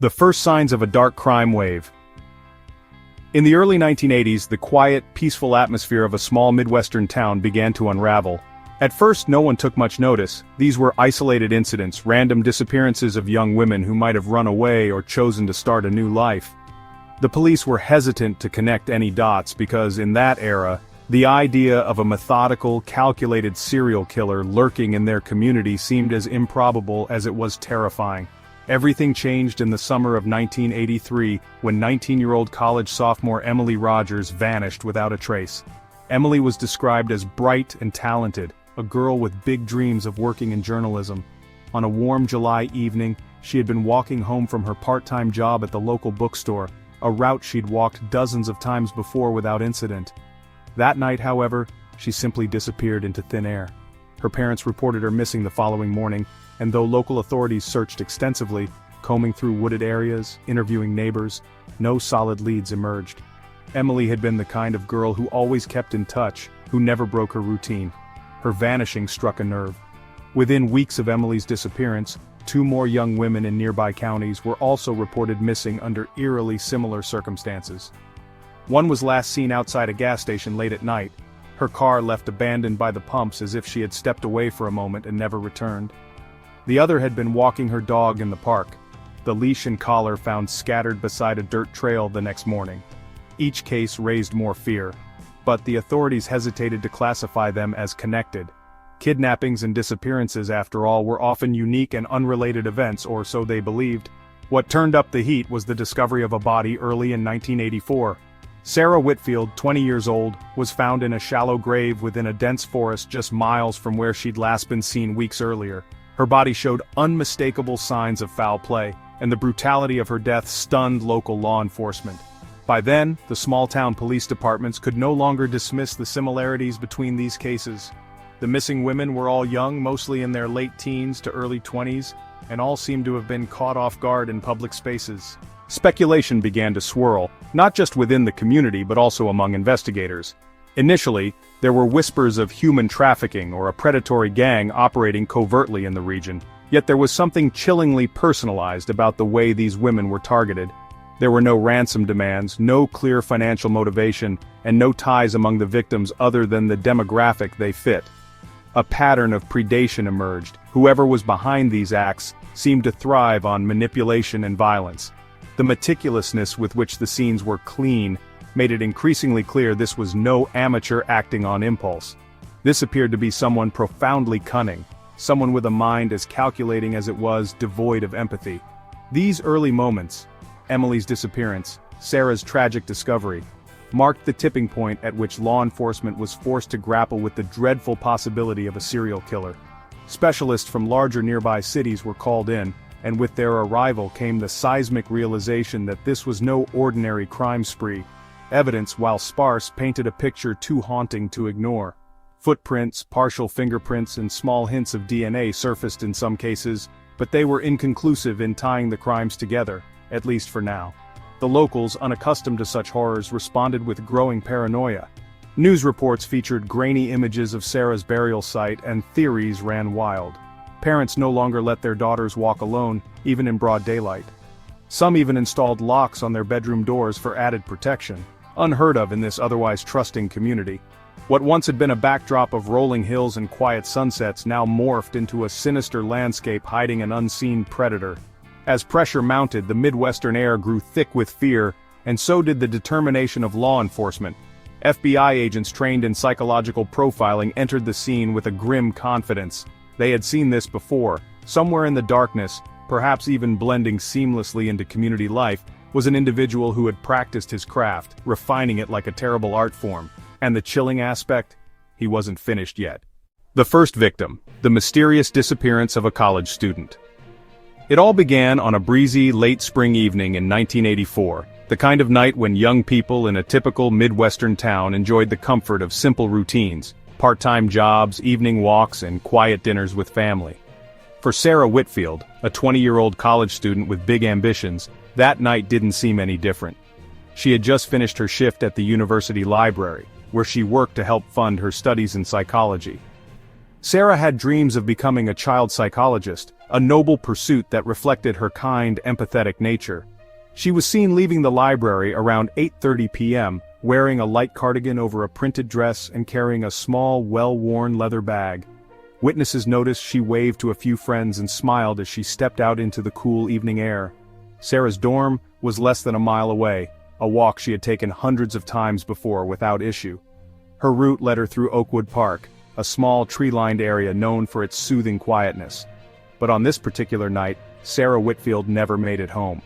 The first signs of a dark crime wave. In the early 1980s, the quiet, peaceful atmosphere of a small Midwestern town began to unravel. At first, no one took much notice. These were isolated incidents, random disappearances of young women who might have run away or chosen to start a new life. The police were hesitant to connect any dots because, in that era, the idea of a methodical, calculated serial killer lurking in their community seemed as improbable as it was terrifying. Everything changed in the summer of 1983 when 19-year-old college sophomore Emily Rogers vanished without a trace. Emily was described as bright and talented, a girl with big dreams of working in journalism. On a warm July evening, she had been walking home from her part-time job at the local bookstore, a route she'd walked dozens of times before without incident. That night, however, she simply disappeared into thin air. Her parents reported her missing the following morning, and though local authorities searched extensively, combing through wooded areas, interviewing neighbors, no solid leads emerged. Emily had been the kind of girl who always kept in touch, who never broke her routine. Her vanishing struck a nerve. Within weeks of Emily's disappearance, 2 more young women in nearby counties were also reported missing under eerily similar circumstances. One was last seen outside a gas station late at night, her car left abandoned by the pumps as if she had stepped away for a moment and never returned. The other had been walking her dog in the park, the leash and collar found scattered beside a dirt trail the next morning. Each case raised more fear, but the authorities hesitated to classify them as connected. Kidnappings and disappearances, after all, were often unique and unrelated events, or so they believed. What turned up the heat was the discovery of a body early in 1984. Sarah Whitfield, 20 years old, was found in a shallow grave within a dense forest just miles from where she'd last been seen weeks earlier. Her body showed unmistakable signs of foul play, and the brutality of her death stunned local law enforcement. By then, the small-town police departments could no longer dismiss the similarities between these cases. The missing women were all young, mostly in their late teens to early 20s, and all seemed to have been caught off guard in public spaces. Speculation began to swirl, not just within the community but also among investigators. Initially, there were whispers of human trafficking or a predatory gang operating covertly in the region, yet there was something chillingly personalized about the way these women were targeted. There were no ransom demands, no clear financial motivation, and no ties among the victims other than the demographic they fit. A pattern of predation emerged. Whoever was behind these acts seemed to thrive on manipulation and violence. The meticulousness with which the scenes were clean made it increasingly clear this was no amateur acting on impulse. This appeared to be someone profoundly cunning, someone with a mind as calculating as it was devoid of empathy. These early moments, Emily's disappearance, Sarah's tragic discovery, marked the tipping point at which law enforcement was forced to grapple with the dreadful possibility of a serial killer. Specialists from larger nearby cities were called in, and with their arrival came the seismic realization that this was no ordinary crime spree. Evidence, while sparse, painted a picture too haunting to ignore. Footprints, partial fingerprints, and small hints of DNA surfaced in some cases, but they were inconclusive in tying the crimes together, at least for now. The locals, unaccustomed to such horrors, responded with growing paranoia. News reports featured grainy images of Sarah's burial site, and theories ran wild. Parents no longer let their daughters walk alone, even in broad daylight. Some even installed locks on their bedroom doors for added protection, unheard of in this otherwise trusting community. What once had been a backdrop of rolling hills and quiet sunsets now morphed into a sinister landscape hiding an unseen predator. As pressure mounted, the Midwestern air grew thick with fear, and so did the determination of law enforcement. FBI agents trained in psychological profiling entered the scene with a grim confidence. They had seen this before. Somewhere in the darkness, perhaps even blending seamlessly into community life, was an individual who had practiced his craft, refining it like a terrible art form. And the chilling aspect? He wasn't finished yet. The first victim, the mysterious disappearance of a college student. It all began on a breezy, late spring evening in 1984, the kind of night when young people in a typical Midwestern town enjoyed the comfort of simple routines, part-time jobs, evening walks, and quiet dinners with family. For Sarah Whitfield, a 20-year-old college student with big ambitions, that night didn't seem any different. She had just finished her shift at the university library, where she worked to help fund her studies in psychology. Sarah had dreams of becoming a child psychologist, a noble pursuit that reflected her kind, empathetic nature. She was seen leaving the library around 8:30 p.m., wearing a light cardigan over a printed dress and carrying a small, well-worn leather bag. Witnesses noticed she waved to a few friends and smiled as she stepped out into the cool evening air. Sarah's dorm was less than a mile away, a walk she had taken hundreds of times before without issue. Her route led her through Oakwood Park, a small tree-lined area known for its soothing quietness. But on this particular night, Sarah Whitfield never made it home.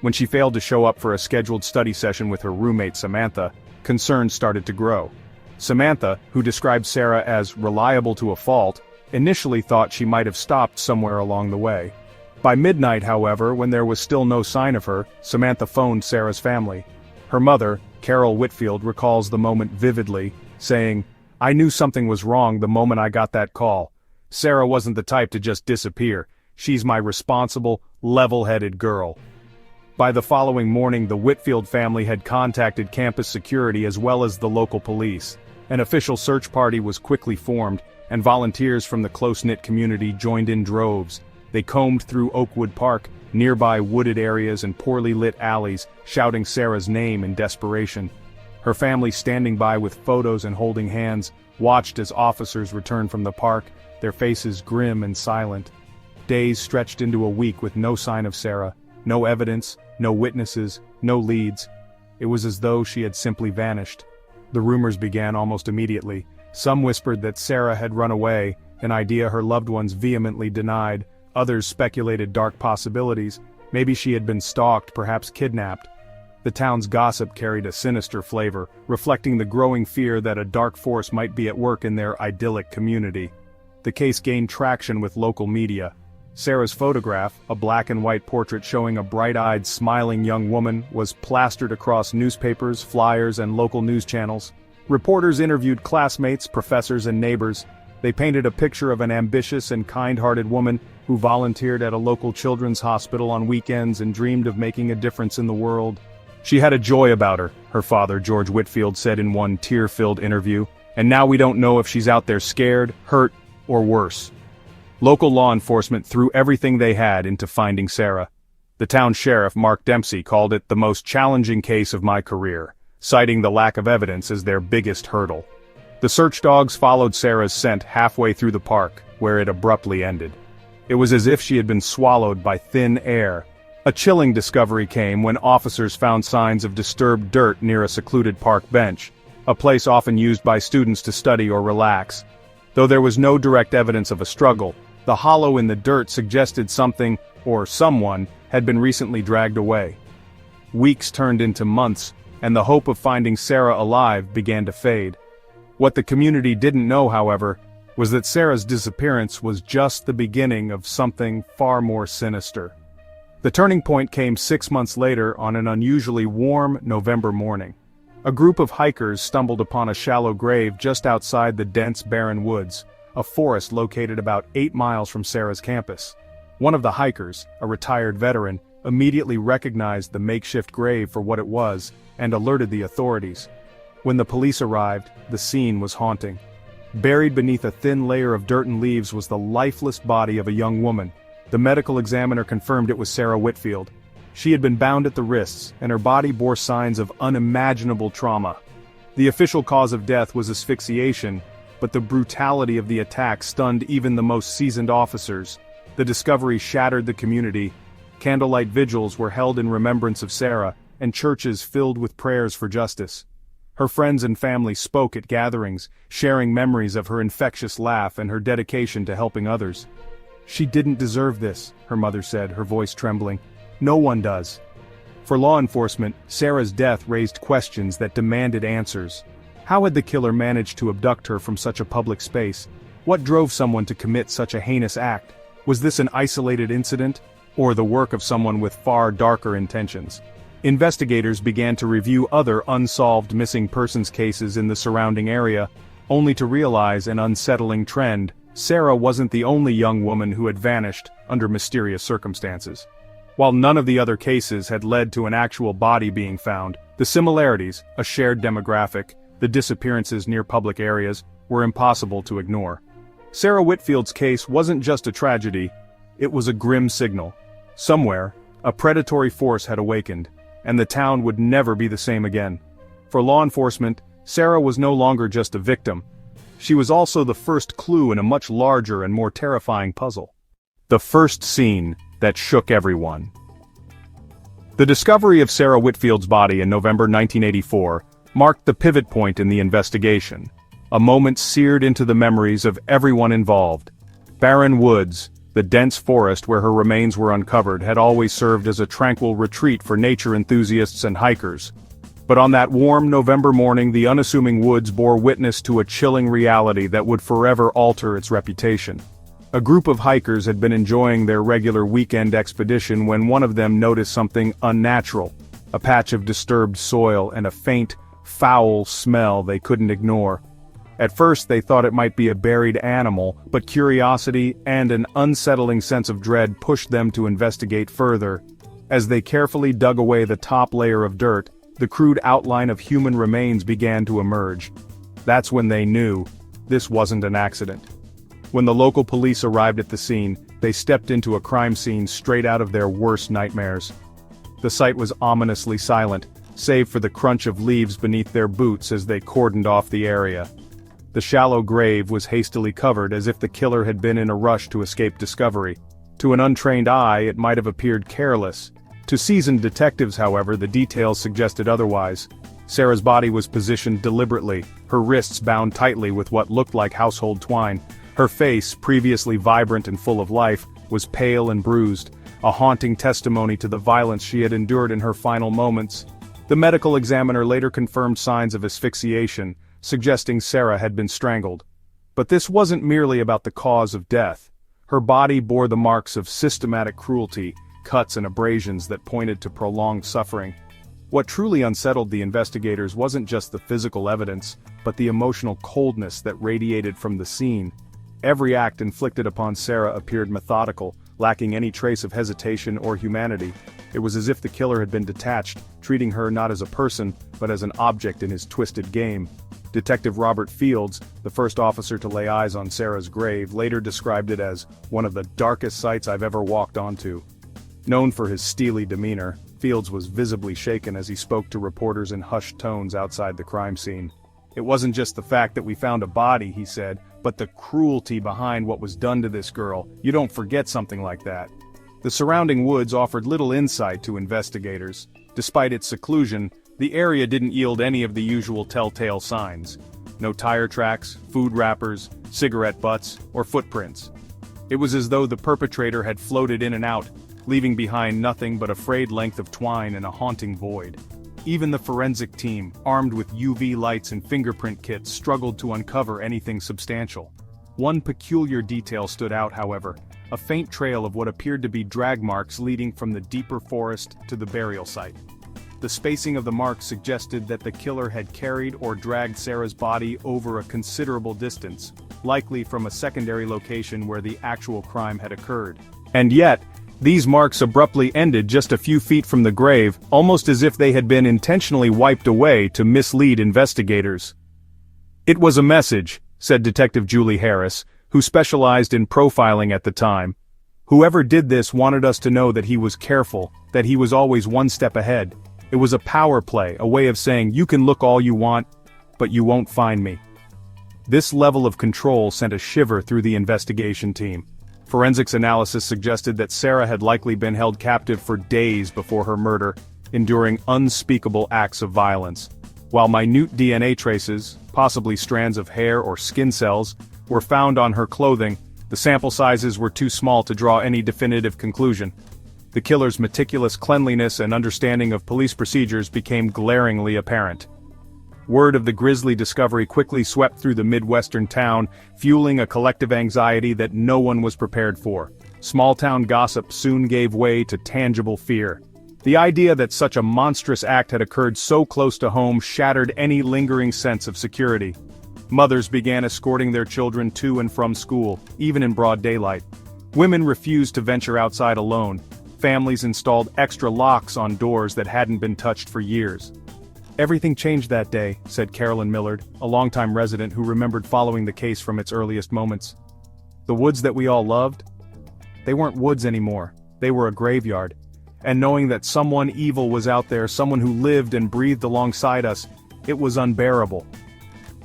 When she failed to show up for a scheduled study session with her roommate Samantha, concerns started to grow. Samantha, who described Sarah as reliable to a fault, initially thought she might have stopped somewhere along the way. By midnight, however, when there was still no sign of her, Samantha phoned Sarah's family. Her mother, Carol Whitfield, recalls the moment vividly, saying, "I knew something was wrong the moment I got that call. Sarah wasn't the type to just disappear. She's my responsible, level-headed girl." By the following morning, the Whitfield family had contacted campus security as well as the local police. An official search party was quickly formed, and volunteers from the close-knit community joined in droves. They combed through Oakwood Park, nearby wooded areas and poorly lit alleys, shouting Sarah's name in desperation. Her family, standing by with photos and holding hands, watched as officers returned from the park, their faces grim and silent. Days stretched into a week with no sign of Sarah, no evidence, no witnesses, no leads. It was as though she had simply vanished. The rumors began almost immediately. Some whispered that Sarah had run away, an idea her loved ones vehemently denied. Others speculated dark possibilities. Maybe she had been stalked, perhaps kidnapped. The town's gossip carried a sinister flavor, reflecting the growing fear that a dark force might be at work in their idyllic community. The case gained traction with local media. Sarah's photograph, a black and white portrait showing a bright-eyed, smiling young woman, was plastered across newspapers, flyers, and local news channels. Reporters interviewed classmates, professors, and neighbors. They painted a picture of an ambitious and kind-hearted woman who volunteered at a local children's hospital on weekends and dreamed of making a difference in the world. "She had a joy about her," her father, George Whitfield, said in one tear-filled interview, "and now we don't know if she's out there scared, hurt, or worse." Local law enforcement threw everything they had into finding Sarah. The town sheriff, Mark Dempsey, called it the most challenging case of my career, citing the lack of evidence as their biggest hurdle. The search dogs followed Sarah's scent halfway through the park, where it abruptly ended. It was as if she had been swallowed by thin air. A chilling discovery came when officers found signs of disturbed dirt near a secluded park bench, a place often used by students to study or relax. Though there was no direct evidence of a struggle, the hollow in the dirt suggested something, or someone, had been recently dragged away. Weeks turned into months, and the hope of finding Sarah alive began to fade. What the community didn't know, however, was that Sarah's disappearance was just the beginning of something far more sinister. The turning point came 6 months later on an unusually warm November morning. A group of hikers stumbled upon a shallow grave just outside the dense barren woods, a forest located about 8 miles from Sarah's campus. One of the hikers, a retired veteran, immediately recognized the makeshift grave for what it was and alerted the authorities. When the police arrived, the scene was haunting. Buried beneath a thin layer of dirt and leaves was the lifeless body of a young woman. The medical examiner confirmed it was Sarah Whitfield. She had been bound at the wrists, and her body bore signs of unimaginable trauma. The official cause of death was asphyxiation, but the brutality of the attack stunned even the most seasoned officers. The discovery shattered the community. Candlelight vigils were held in remembrance of Sarah, and churches filled with prayers for justice. Her friends and family spoke at gatherings, sharing memories of her infectious laugh and her dedication to helping others. "She didn't deserve this," her mother said, her voice trembling. "No one does." For law enforcement, Sarah's death raised questions that demanded answers. How had the killer managed to abduct her from such a public space? What drove someone to commit such a heinous act? Was this an isolated incident, or the work of someone with far darker intentions? Investigators began to review other unsolved missing persons cases in the surrounding area, only to realize an unsettling trend. Sarah wasn't the only young woman who had vanished under mysterious circumstances. While none of the other cases had led to an actual body being found, the similarities, a shared demographic, the disappearances near public areas, were impossible to ignore. Sarah Whitfield's case wasn't just a tragedy, it was a grim signal. Somewhere, a predatory force had awakened, and the town would never be the same again. For law enforcement, Sarah was no longer just a victim. She was also the first clue in a much larger and more terrifying puzzle. The first scene that shook everyone. The discovery of Sarah Whitfield's body in November 1984 marked the pivot point in the investigation, a moment seared into the memories of everyone involved. Barren woods, the dense forest where her remains were uncovered, had always served as a tranquil retreat for nature enthusiasts and hikers. But on that warm November morning, the unassuming woods bore witness to a chilling reality that would forever alter its reputation. A group of hikers had been enjoying their regular weekend expedition when one of them noticed something unnatural, a patch of disturbed soil and a faint, foul smell they couldn't ignore. At first they thought it might be a buried animal, but curiosity and an unsettling sense of dread pushed them to investigate further. As they carefully dug away the top layer of dirt, the crude outline of human remains began to emerge. That's when they knew this wasn't an accident. When the local police arrived at the scene, they stepped into a crime scene straight out of their worst nightmares. The site was ominously silent, save for the crunch of leaves beneath their boots as they cordoned off the area. The shallow grave was hastily covered as if the killer had been in a rush to escape discovery. To an untrained eye, it might have appeared careless. To seasoned detectives, however, the details suggested otherwise. Sarah's body was positioned deliberately, her wrists bound tightly with what looked like household twine. Her face, previously vibrant and full of life, was pale and bruised, a haunting testimony to the violence she had endured in her final moments. The medical examiner later confirmed signs of asphyxiation, suggesting Sarah had been strangled. But this wasn't merely about the cause of death. Her body bore the marks of systematic cruelty, cuts and abrasions that pointed to prolonged suffering. What truly unsettled the investigators wasn't just the physical evidence, but the emotional coldness that radiated from the scene. Every act inflicted upon Sarah appeared methodical, lacking any trace of hesitation or humanity. It was as if the killer had been detached, treating her not as a person, but as an object in his twisted game. Detective Robert Fields, the first officer to lay eyes on Sarah's grave, later described it as one of the darkest sights I've ever walked onto. Known for his steely demeanor, Fields was visibly shaken as he spoke to reporters in hushed tones outside the crime scene. It wasn't just the fact that we found a body, he said, but the cruelty behind what was done to this girl. You don't forget something like that. The surrounding woods offered little insight to investigators. Despite its seclusion, the area didn't yield any of the usual telltale signs. No tire tracks, food wrappers, cigarette butts, or footprints. It was as though the perpetrator had floated in and out, leaving behind nothing but a frayed length of twine and a haunting void. Even the forensic team, armed with UV lights and fingerprint kits, struggled to uncover anything substantial. One peculiar detail stood out, however, a faint trail of what appeared to be drag marks leading from the deeper forest to the burial site. The spacing of the marks suggested that the killer had carried or dragged Sarah's body over a considerable distance, likely from a secondary location where the actual crime had occurred. And yet, these marks abruptly ended just a few feet from the grave, almost as if they had been intentionally wiped away to mislead investigators. "It was a message," said Detective Julie Harris, who specialized in profiling at the time. "Whoever did this wanted us to know that he was careful, that he was always one step ahead. It was a power play, a way of saying you can look all you want, but you won't find me." This level of control sent a shiver through the investigation team. Forensics analysis suggested that Sarah had likely been held captive for days before her murder, enduring unspeakable acts of violence. While minute DNA traces, possibly strands of hair or skin cells, were found on her clothing, the sample sizes were too small to draw any definitive conclusion. The killer's meticulous cleanliness and understanding of police procedures became glaringly apparent. Word of the grisly discovery quickly swept through the Midwestern town, fueling a collective anxiety that no one was prepared for. Small-town gossip soon gave way to tangible fear. The idea that such a monstrous act had occurred so close to home shattered any lingering sense of security. Mothers began escorting their children to and from school, even in broad daylight. Women refused to venture outside alone. Families installed extra locks on doors that hadn't been touched for years. "Everything changed that day," said Carolyn Millard, a longtime resident who remembered following the case from its earliest moments. The woods that we all loved? They weren't woods anymore, they were a graveyard. And knowing that someone evil was out there, someone who lived and breathed alongside us, it was unbearable.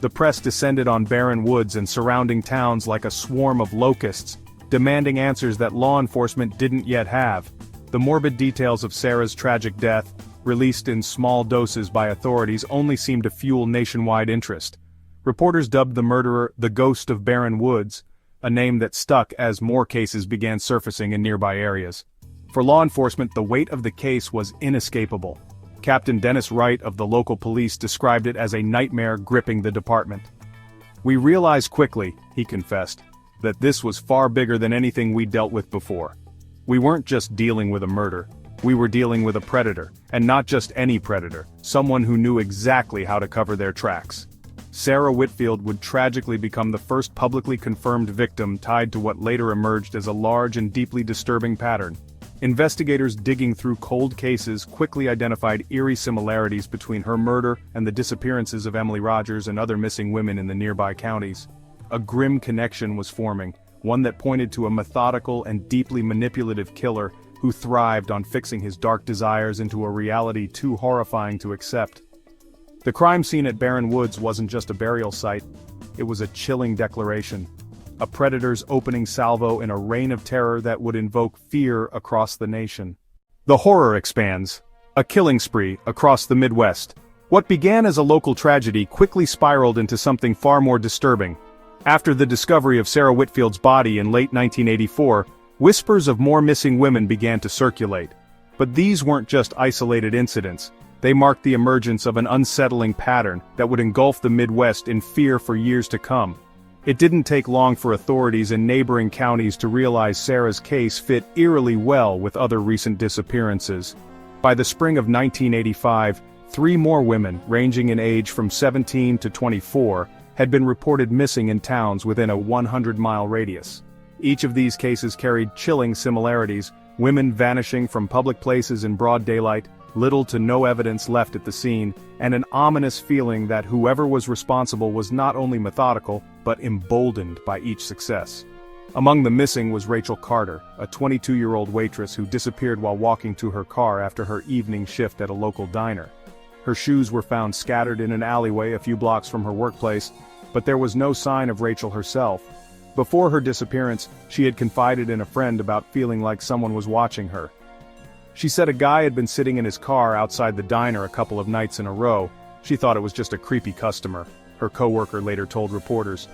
The press descended on barren woods and surrounding towns like a swarm of locusts, demanding answers that law enforcement didn't yet have. The morbid details of Sarah's tragic death, released in small doses by authorities, only seemed to fuel nationwide interest. Reporters dubbed the murderer the Ghost of Barren Woods, a name that stuck as more cases began surfacing in nearby areas. For law enforcement, the weight of the case was inescapable. Captain Dennis Wright of the local police described it as a nightmare gripping the department. "We realized quickly," he confessed, "that this was far bigger than anything we dealt with before. We weren't just dealing with a murder, we were dealing with a predator, and not just any predator, someone who knew exactly how to cover their tracks." Sarah Whitfield would tragically become the first publicly confirmed victim tied to what later emerged as a large and deeply disturbing pattern. Investigators digging through cold cases quickly identified eerie similarities between her murder and the disappearances of Emily Rogers and other missing women in the nearby counties. A grim connection was forming, one that pointed to a methodical and deeply manipulative killer who thrived on fixing his dark desires into a reality too horrifying to accept. The crime scene at Barren Woods wasn't just a burial site, it was a chilling declaration. A predator's opening salvo in a reign of terror that would invoke fear across the nation. The horror expands. A killing spree across the Midwest. What began as a local tragedy quickly spiraled into something far more disturbing. After the discovery of Sarah Whitfield's body in late 1984, whispers of more missing women began to circulate. But these weren't just isolated incidents. They marked the emergence of an unsettling pattern that would engulf the Midwest in fear for years to come. It didn't take long for authorities in neighboring counties to realize Sarah's case fit eerily well with other recent disappearances. By the spring of 1985, 3 more women, ranging in age from 17 to 24, had been reported missing in towns within a 100-mile radius. Each of these cases carried chilling similarities: women vanishing from public places in broad daylight, little to no evidence left at the scene, and an ominous feeling that whoever was responsible was not only methodical, but emboldened by each success. Among the missing was Rachel Carter, a 22-year-old waitress who disappeared while walking to her car after her evening shift at a local diner. Her shoes were found scattered in an alleyway a few blocks from her workplace, but there was no sign of Rachel herself. Before her disappearance, she had confided in a friend about feeling like someone was watching her. She said a guy had been sitting in his car outside the diner a couple of nights in a row. She thought it was just a creepy customer, her coworker later told reporters.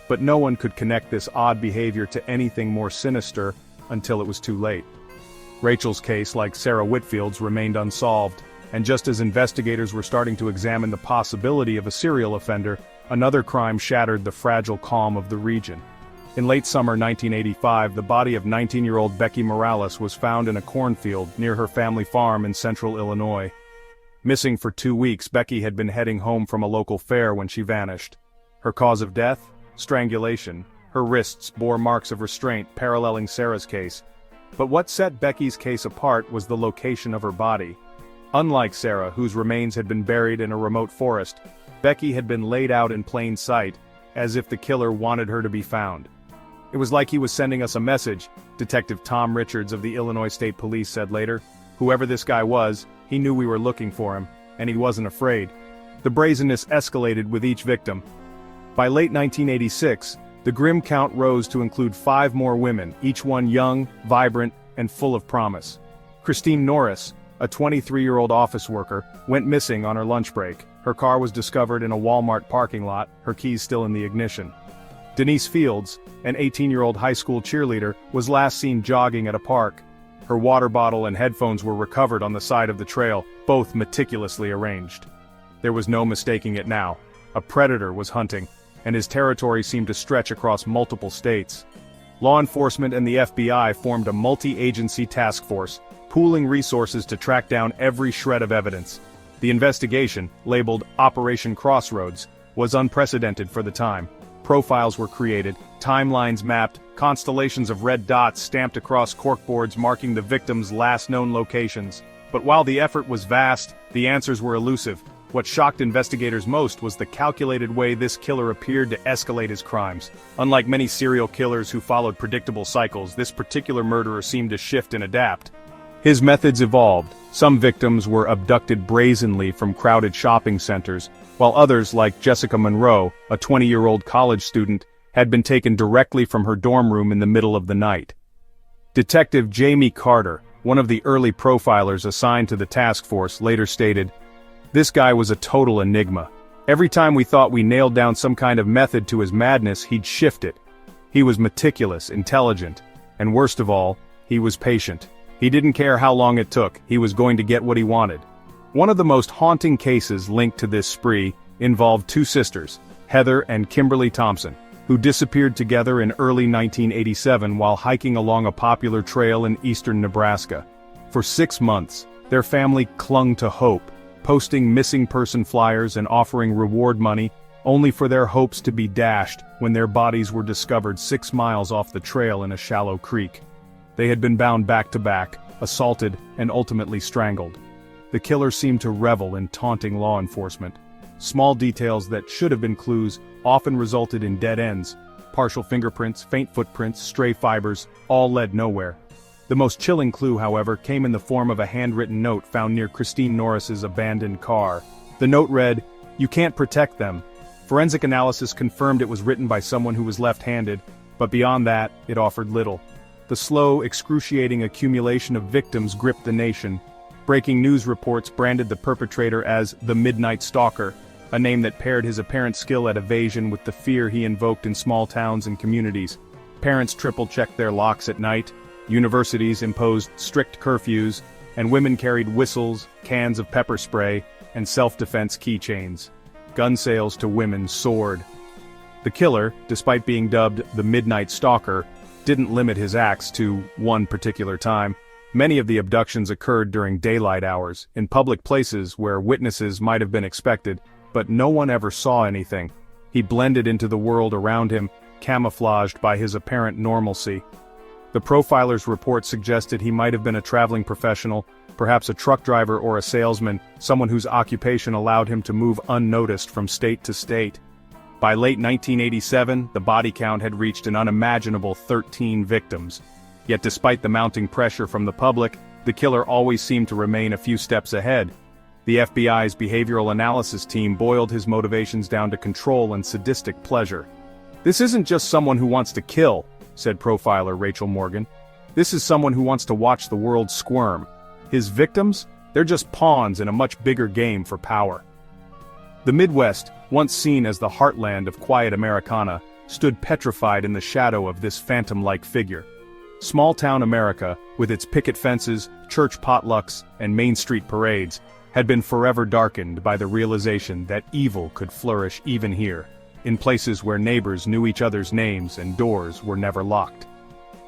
But no one could connect this odd behavior to anything more sinister until it was too late. Rachel's case, like Sarah Whitfield's, remained unsolved, and just as investigators were starting to examine the possibility of a serial offender, another crime shattered the fragile calm of the region. In late summer 1985, the body of 19-year-old Becky Morales was found in a cornfield near her family farm in central Illinois. Missing for 2 weeks, Becky had been heading home from a local fair when she vanished. Her cause of death? Strangulation. Her wrists bore marks of restraint, paralleling Sarah's case. But what set Becky's case apart was the location of her body. Unlike Sarah, whose remains had been buried in a remote forest, Becky had been laid out in plain sight, as if the killer wanted her to be found. It was like he was sending us a message, Detective Tom Richards of the Illinois State Police said later. Whoever this guy was, he knew we were looking for him, and he wasn't afraid. The brazenness escalated with each victim. By late 1986, the grim count rose to include 5 more women, each one young, vibrant, and full of promise. Christine Norris, a 23-year-old office worker, went missing on her lunch break. Her car was discovered in a Walmart parking lot, her keys still in the ignition. Denise Fields, an 18-year-old high school cheerleader, was last seen jogging at a park. Her water bottle and headphones were recovered on the side of the trail, both meticulously arranged. There was no mistaking it now. A predator was hunting, and his territory seemed to stretch across multiple states. Law enforcement and the FBI formed a multi-agency task force, pooling resources to track down every shred of evidence. The investigation, labeled Operation Crossroads, was unprecedented for the time. Profiles were created, timelines mapped, constellations of red dots stamped across corkboards marking the victims' last known locations. But while the effort was vast, the answers were elusive. What shocked investigators most was the calculated way this killer appeared to escalate his crimes. Unlike many serial killers who followed predictable cycles, this particular murderer seemed to shift and adapt. His methods evolved. Some victims were abducted brazenly from crowded shopping centers, while others, like Jessica Monroe, a 20-year-old college student, had been taken directly from her dorm room in the middle of the night. Detective Jamie Carter, one of the early profilers assigned to the task force, later stated, "This guy was a total enigma. Every time we thought we nailed down some kind of method to his madness, he'd shift it. He was meticulous, intelligent, and worst of all, he was patient. He didn't care how long it took, he was going to get what he wanted." One of the most haunting cases linked to this spree involved two sisters, Heather and Kimberly Thompson, who disappeared together in early 1987 while hiking along a popular trail in eastern Nebraska. For 6 months, their family clung to hope, posting missing person flyers and offering reward money, only for their hopes to be dashed when their bodies were discovered 6 miles off the trail in a shallow creek. They had been bound back to back, assaulted, and ultimately strangled. The killer seemed to revel in taunting law enforcement. Small details that should have been clues often resulted in dead ends. Partial fingerprints, faint footprints, stray fibers, all led nowhere. The most chilling clue, however, came in the form of a handwritten note found near Christine Norris's abandoned car. The note read, "You can't protect them." Forensic analysis confirmed it was written by someone who was left-handed, but beyond that, it offered little. The slow, excruciating accumulation of victims gripped the nation. Breaking news reports branded the perpetrator as the Midnight Stalker, a name that paired his apparent skill at evasion with the fear he invoked in small towns and communities. Parents triple-checked their locks at night, universities imposed strict curfews, and women carried whistles, cans of pepper spray, and self-defense keychains. Gun sales to women soared. The killer, despite being dubbed the Midnight Stalker, didn't limit his acts to one particular time. Many of the abductions occurred during daylight hours, in public places where witnesses might have been expected, but no one ever saw anything. He blended into the world around him, camouflaged by his apparent normalcy. The profiler's report suggested he might have been a traveling professional, perhaps a truck driver or a salesman, someone whose occupation allowed him to move unnoticed from state to state. By late 1987, the body count had reached an unimaginable 13 victims. Yet despite the mounting pressure from the public, the killer always seemed to remain a few steps ahead. The FBI's behavioral analysis team boiled his motivations down to control and sadistic pleasure. "This isn't just someone who wants to kill," said profiler Rachel Morgan. "This is someone who wants to watch the world squirm. His victims? They're just pawns in a much bigger game for power." The Midwest, once seen as the heartland of quiet Americana, stood petrified in the shadow of this phantom-like figure. Small-town America, with its picket fences, church potlucks, and Main Street parades, had been forever darkened by the realization that evil could flourish even here, in places where neighbors knew each other's names and doors were never locked.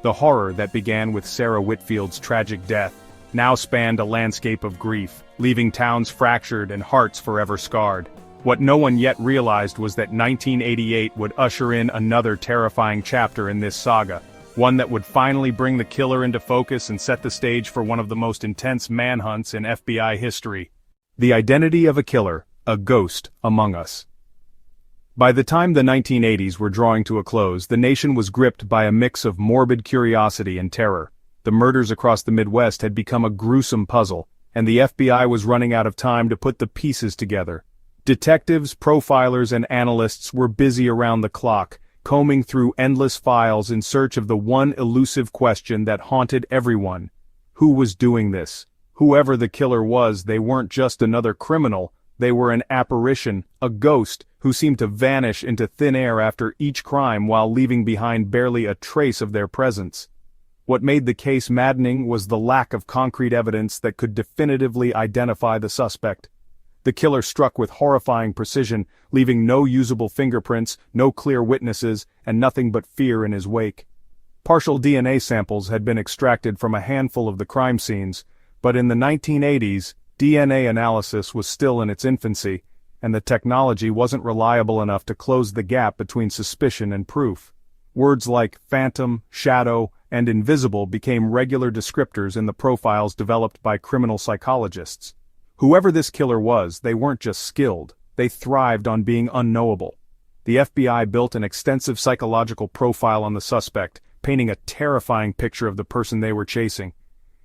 The horror that began with Sarah Whitfield's tragic death now spanned a landscape of grief, leaving towns fractured and hearts forever scarred. What no one yet realized was that 1988 would usher in another terrifying chapter in this saga, one that would finally bring the killer into focus and set the stage for one of the most intense manhunts in FBI history. The identity of a killer, a ghost among us. By the time the 1980s were drawing to a close, the nation was gripped by a mix of morbid curiosity and terror. The murders across the Midwest had become a gruesome puzzle, and the FBI was running out of time to put the pieces together. Detectives, profilers, and analysts were busy around the clock, combing through endless files in search of the one elusive question that haunted everyone. Who was doing this? Whoever the killer was, they weren't just another criminal, they were an apparition, a ghost, who seemed to vanish into thin air after each crime while leaving behind barely a trace of their presence. What made the case maddening was the lack of concrete evidence that could definitively identify the suspect. The killer struck with horrifying precision, leaving no usable fingerprints, no clear witnesses, and nothing but fear in his wake. Partial DNA samples had been extracted from a handful of the crime scenes, but in the 1980s, DNA analysis was still in its infancy, and the technology wasn't reliable enough to close the gap between suspicion and proof. Words like phantom, shadow, and invisible became regular descriptors in the profiles developed by criminal psychologists. Whoever this killer was, they weren't just skilled, they thrived on being unknowable. The FBI built an extensive psychological profile on the suspect, painting a terrifying picture of the person they were chasing.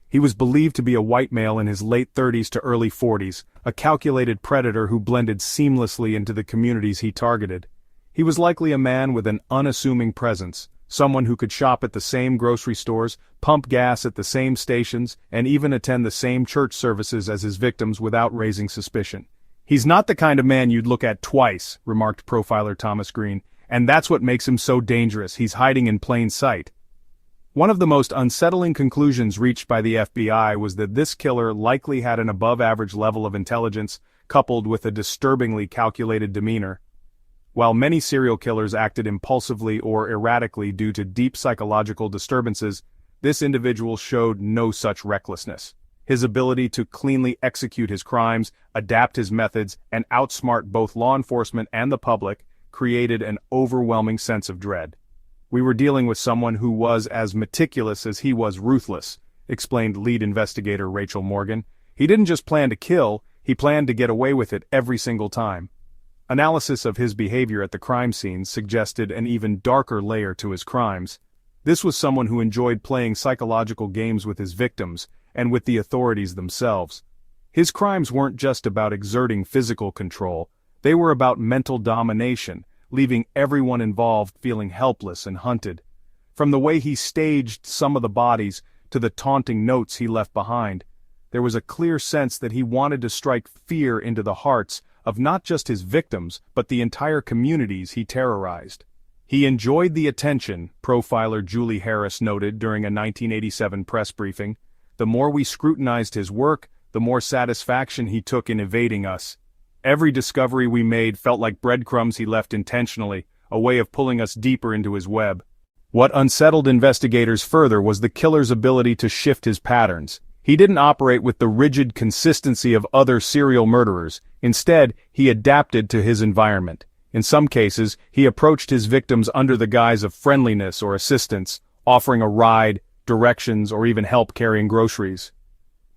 He was believed to be a white male in his late 30s to early 40s, a calculated predator who blended seamlessly into the communities he targeted. He was likely a man with an unassuming presence, someone who could shop at the same grocery stores, pump gas at the same stations, and even attend the same church services as his victims without raising suspicion. "He's not the kind of man you'd look at twice," remarked profiler Thomas Green, "and that's what makes him so dangerous. He's hiding in plain sight." One of the most unsettling conclusions reached by the FBI was that this killer likely had an above-average level of intelligence, coupled with a disturbingly calculated demeanor. While many serial killers acted impulsively or erratically due to deep psychological disturbances, this individual showed no such recklessness. His ability to cleanly execute his crimes, adapt his methods, and outsmart both law enforcement and the public created an overwhelming sense of dread. "We were dealing with someone who was as meticulous as he was ruthless," explained lead investigator Rachel Morgan. "He didn't just plan to kill, he planned to get away with it every single time." Analysis of his behavior at the crime scene suggested an even darker layer to his crimes. This was someone who enjoyed playing psychological games with his victims, and with the authorities themselves. His crimes weren't just about exerting physical control, they were about mental domination, leaving everyone involved feeling helpless and hunted. From the way he staged some of the bodies, to the taunting notes he left behind, there was a clear sense that he wanted to strike fear into the hearts of not just his victims, but the entire communities he terrorized. He enjoyed the attention, profiler Julie Harris noted during a 1987 press briefing. "The more we scrutinized his work, the more satisfaction he took in evading us. Every discovery we made felt like breadcrumbs he left intentionally, a way of pulling us deeper into his web." What unsettled investigators further was the killer's ability to shift his patterns. He didn't operate with the rigid consistency of other serial murderers. Instead, he adapted to his environment. In some cases, he approached his victims under the guise of friendliness or assistance, offering a ride, directions, or even help carrying groceries.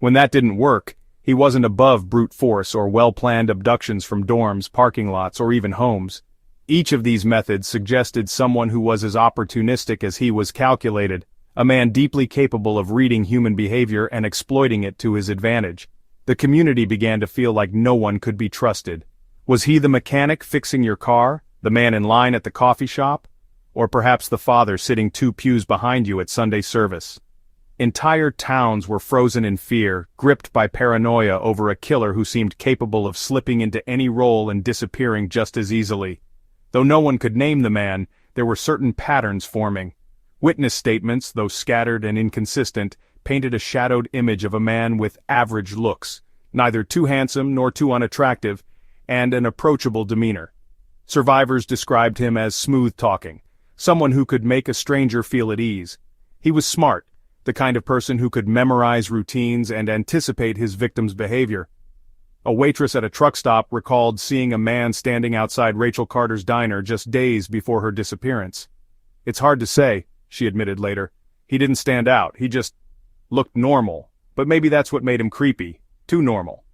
When that didn't work, he wasn't above brute force or well-planned abductions from dorms, parking lots, or even homes. Each of these methods suggested someone who was as opportunistic as he was calculated, a man deeply capable of reading human behavior and exploiting it to his advantage. The community began to feel like no one could be trusted. Was he the mechanic fixing your car, the man in line at the coffee shop, or perhaps the father sitting 2 pews behind you at Sunday service? Entire towns were frozen in fear, gripped by paranoia over a killer who seemed capable of slipping into any role and disappearing just as easily. Though no one could name the man, there were certain patterns forming. Witness statements, though scattered and inconsistent, painted a shadowed image of a man with average looks, neither too handsome nor too unattractive, and an approachable demeanor. Survivors described him as smooth-talking, someone who could make a stranger feel at ease. He was smart, the kind of person who could memorize routines and anticipate his victim's behavior. A waitress at a truck stop recalled seeing a man standing outside Rachel Carter's diner just days before her disappearance. "It's hard to say," she admitted later. "He didn't stand out, he just looked normal, but maybe that's what made him creepy, too normal."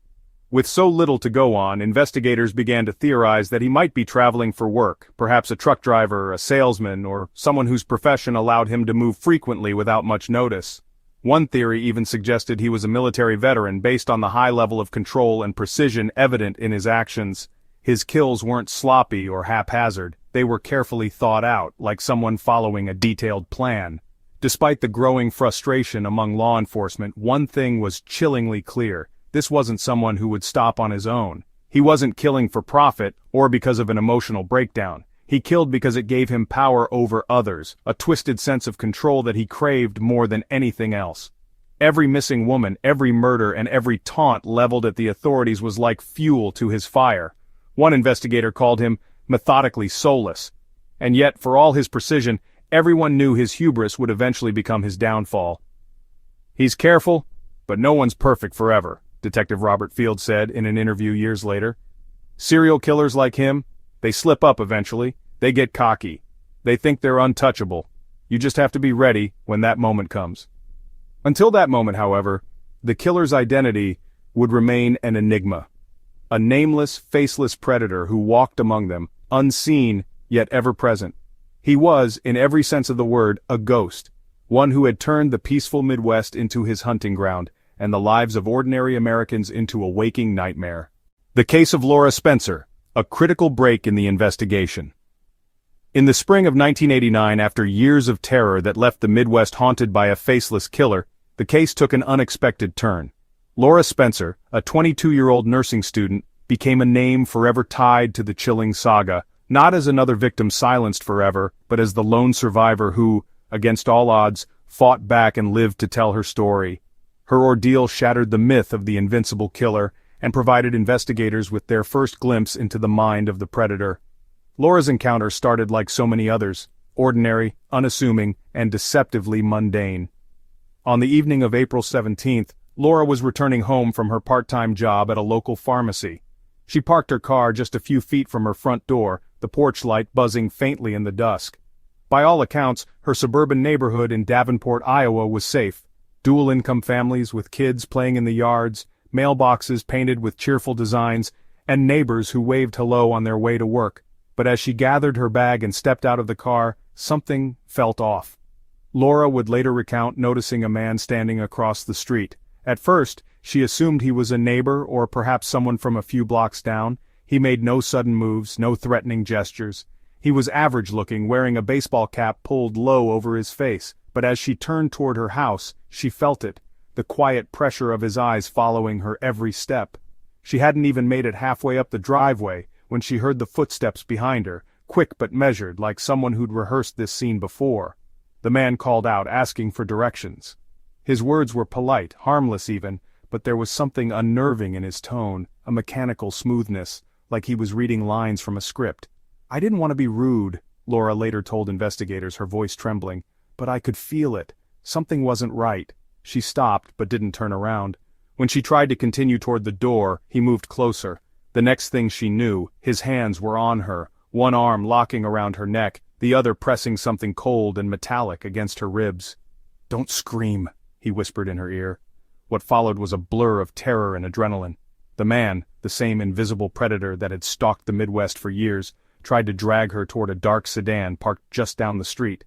With so little to go on, investigators began to theorize that he might be traveling for work, perhaps a truck driver, a salesman, or someone whose profession allowed him to move frequently without much notice. One theory even suggested he was a military veteran based on the high level of control and precision evident in his actions. His kills weren't sloppy or haphazard, they were carefully thought out, like someone following a detailed plan. Despite the growing frustration among law enforcement, one thing was chillingly clear. This wasn't someone who would stop on his own. He wasn't killing for profit or because of an emotional breakdown. He killed because it gave him power over others, a twisted sense of control that he craved more than anything else. Every missing woman, every murder, and every taunt leveled at the authorities was like fuel to his fire. One investigator called him methodically soulless. And yet, for all his precision, everyone knew his hubris would eventually become his downfall. "He's careful, but no one's perfect forever," Detective Robert Field said in an interview years later. "Serial killers like him, they slip up eventually, they get cocky. They think they're untouchable. You just have to be ready when that moment comes." Until that moment, however, the killer's identity would remain an enigma. A nameless, faceless predator who walked among them, unseen, yet ever present. He was, in every sense of the word, a ghost, one who had turned the peaceful Midwest into his hunting ground, and the lives of ordinary Americans into a waking nightmare. The case of Laura Spencer, a critical break in the investigation. In the spring of 1989, after years of terror that left the Midwest haunted by a faceless killer, the case took an unexpected turn. Laura Spencer, a 22-year-old nursing student, became a name forever tied to the chilling saga, not as another victim silenced forever, but as the lone survivor who, against all odds, fought back and lived to tell her story. Her ordeal shattered the myth of the invincible killer and provided investigators with their first glimpse into the mind of the predator. Laura's encounter started like so many others, ordinary, unassuming, and deceptively mundane. On the evening of April 17th, Laura was returning home from her part-time job at a local pharmacy. She parked her car just a few feet from her front door, the porch light buzzing faintly in the dusk. By all accounts, her suburban neighborhood in Davenport, Iowa was safe. Dual-income families with kids playing in the yards, mailboxes painted with cheerful designs, and neighbors who waved hello on their way to work. But as she gathered her bag and stepped out of the car, something felt off. Laura would later recount noticing a man standing across the street. At first, she assumed he was a neighbor or perhaps someone from a few blocks down. He made no sudden moves, no threatening gestures. He was average-looking, wearing a baseball cap pulled low over his face, but as she turned toward her house, she felt it, the quiet pressure of his eyes following her every step. She hadn't even made it halfway up the driveway when she heard the footsteps behind her, quick but measured, like someone who'd rehearsed this scene before. The man called out, asking for directions. His words were polite, harmless even, but there was something unnerving in his tone, a mechanical smoothness, like he was reading lines from a script. "I didn't want to be rude," Laura later told investigators, her voice trembling, "but I could feel it. Something wasn't right." She stopped, but didn't turn around. When she tried to continue toward the door, he moved closer. The next thing she knew, his hands were on her, one arm locking around her neck, the other pressing something cold and metallic against her ribs. "Don't scream," he whispered in her ear. What followed was a blur of terror and adrenaline. The man, the same invisible predator that had stalked the Midwest for years, tried to drag her toward a dark sedan parked just down the street.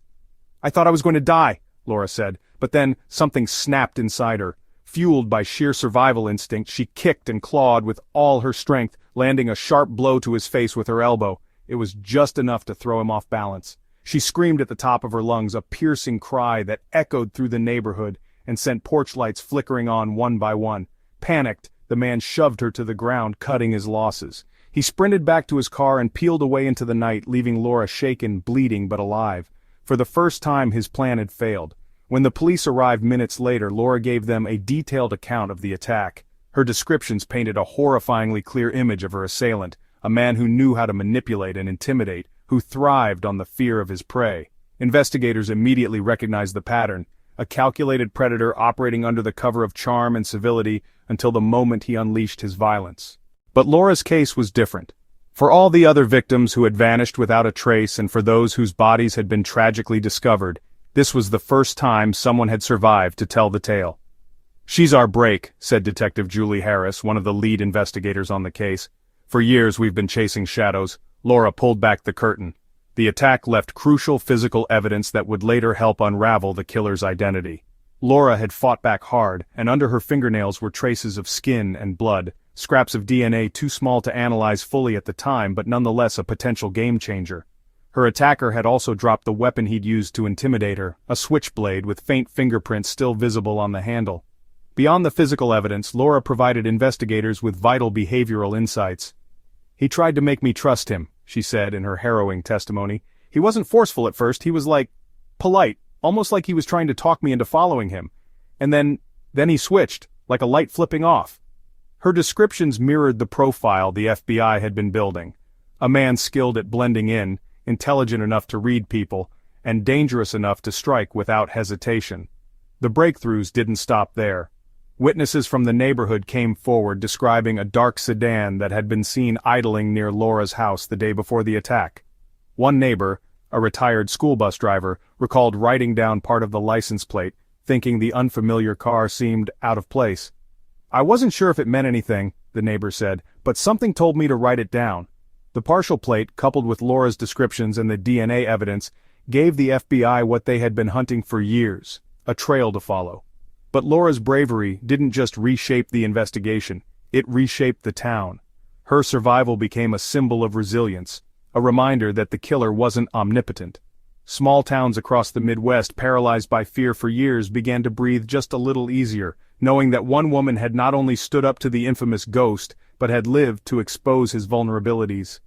"I thought I was going to die," Laura said, but then something snapped inside her. Fueled by sheer survival instinct, she kicked and clawed with all her strength, landing a sharp blow to his face with her elbow. It was just enough to throw him off balance. She screamed at the top of her lungs, a piercing cry that echoed through the neighborhood and sent porch lights flickering on one by one. Panicked, the man shoved her to the ground, cutting his losses. He sprinted back to his car and peeled away into the night, leaving Laura shaken, bleeding but alive. For the first time his plan had failed. When the police arrived minutes later, Laura gave them a detailed account of the attack. Her descriptions painted a horrifyingly clear image of her assailant, a man who knew how to manipulate and intimidate, who thrived on the fear of his prey. Investigators immediately recognized the pattern, a calculated predator operating under the cover of charm and civility until the moment he unleashed his violence. But Laura's case was different. For all the other victims who had vanished without a trace and for those whose bodies had been tragically discovered, this was the first time someone had survived to tell the tale. "She's our break," said Detective Julie Harris, one of the lead investigators on the case. "For years we've been chasing shadows." Laura pulled back the curtain. The attack left crucial physical evidence that would later help unravel the killer's identity. Laura had fought back hard, and under her fingernails were traces of skin and blood, scraps of DNA too small to analyze fully at the time but nonetheless a potential game-changer. Her attacker had also dropped the weapon he'd used to intimidate her, a switchblade with faint fingerprints still visible on the handle. Beyond the physical evidence, Laura provided investigators with vital behavioral insights. "He tried to make me trust him," she said in her harrowing testimony. "He wasn't forceful at first, he was polite, almost like he was trying to talk me into following him. And then he switched, like a light flipping off." Her descriptions mirrored the profile the FBI had been building. A man skilled at blending in, intelligent enough to read people, and dangerous enough to strike without hesitation. The breakthroughs didn't stop there. Witnesses from the neighborhood came forward describing a dark sedan that had been seen idling near Laura's house the day before the attack. One neighbor, a retired school bus driver, recalled writing down part of the license plate, thinking the unfamiliar car seemed out of place. "I wasn't sure if it meant anything," the neighbor said, "but something told me to write it down." The partial plate, coupled with Laura's descriptions and the DNA evidence, gave the FBI what they had been hunting for years, a trail to follow. But Laura's bravery didn't just reshape the investigation, it reshaped the town. Her survival became a symbol of resilience, a reminder that the killer wasn't omnipotent. Small towns across the Midwest, paralyzed by fear for years, began to breathe just a little easier, knowing that one woman had not only stood up to the infamous ghost, but had lived to expose his vulnerabilities.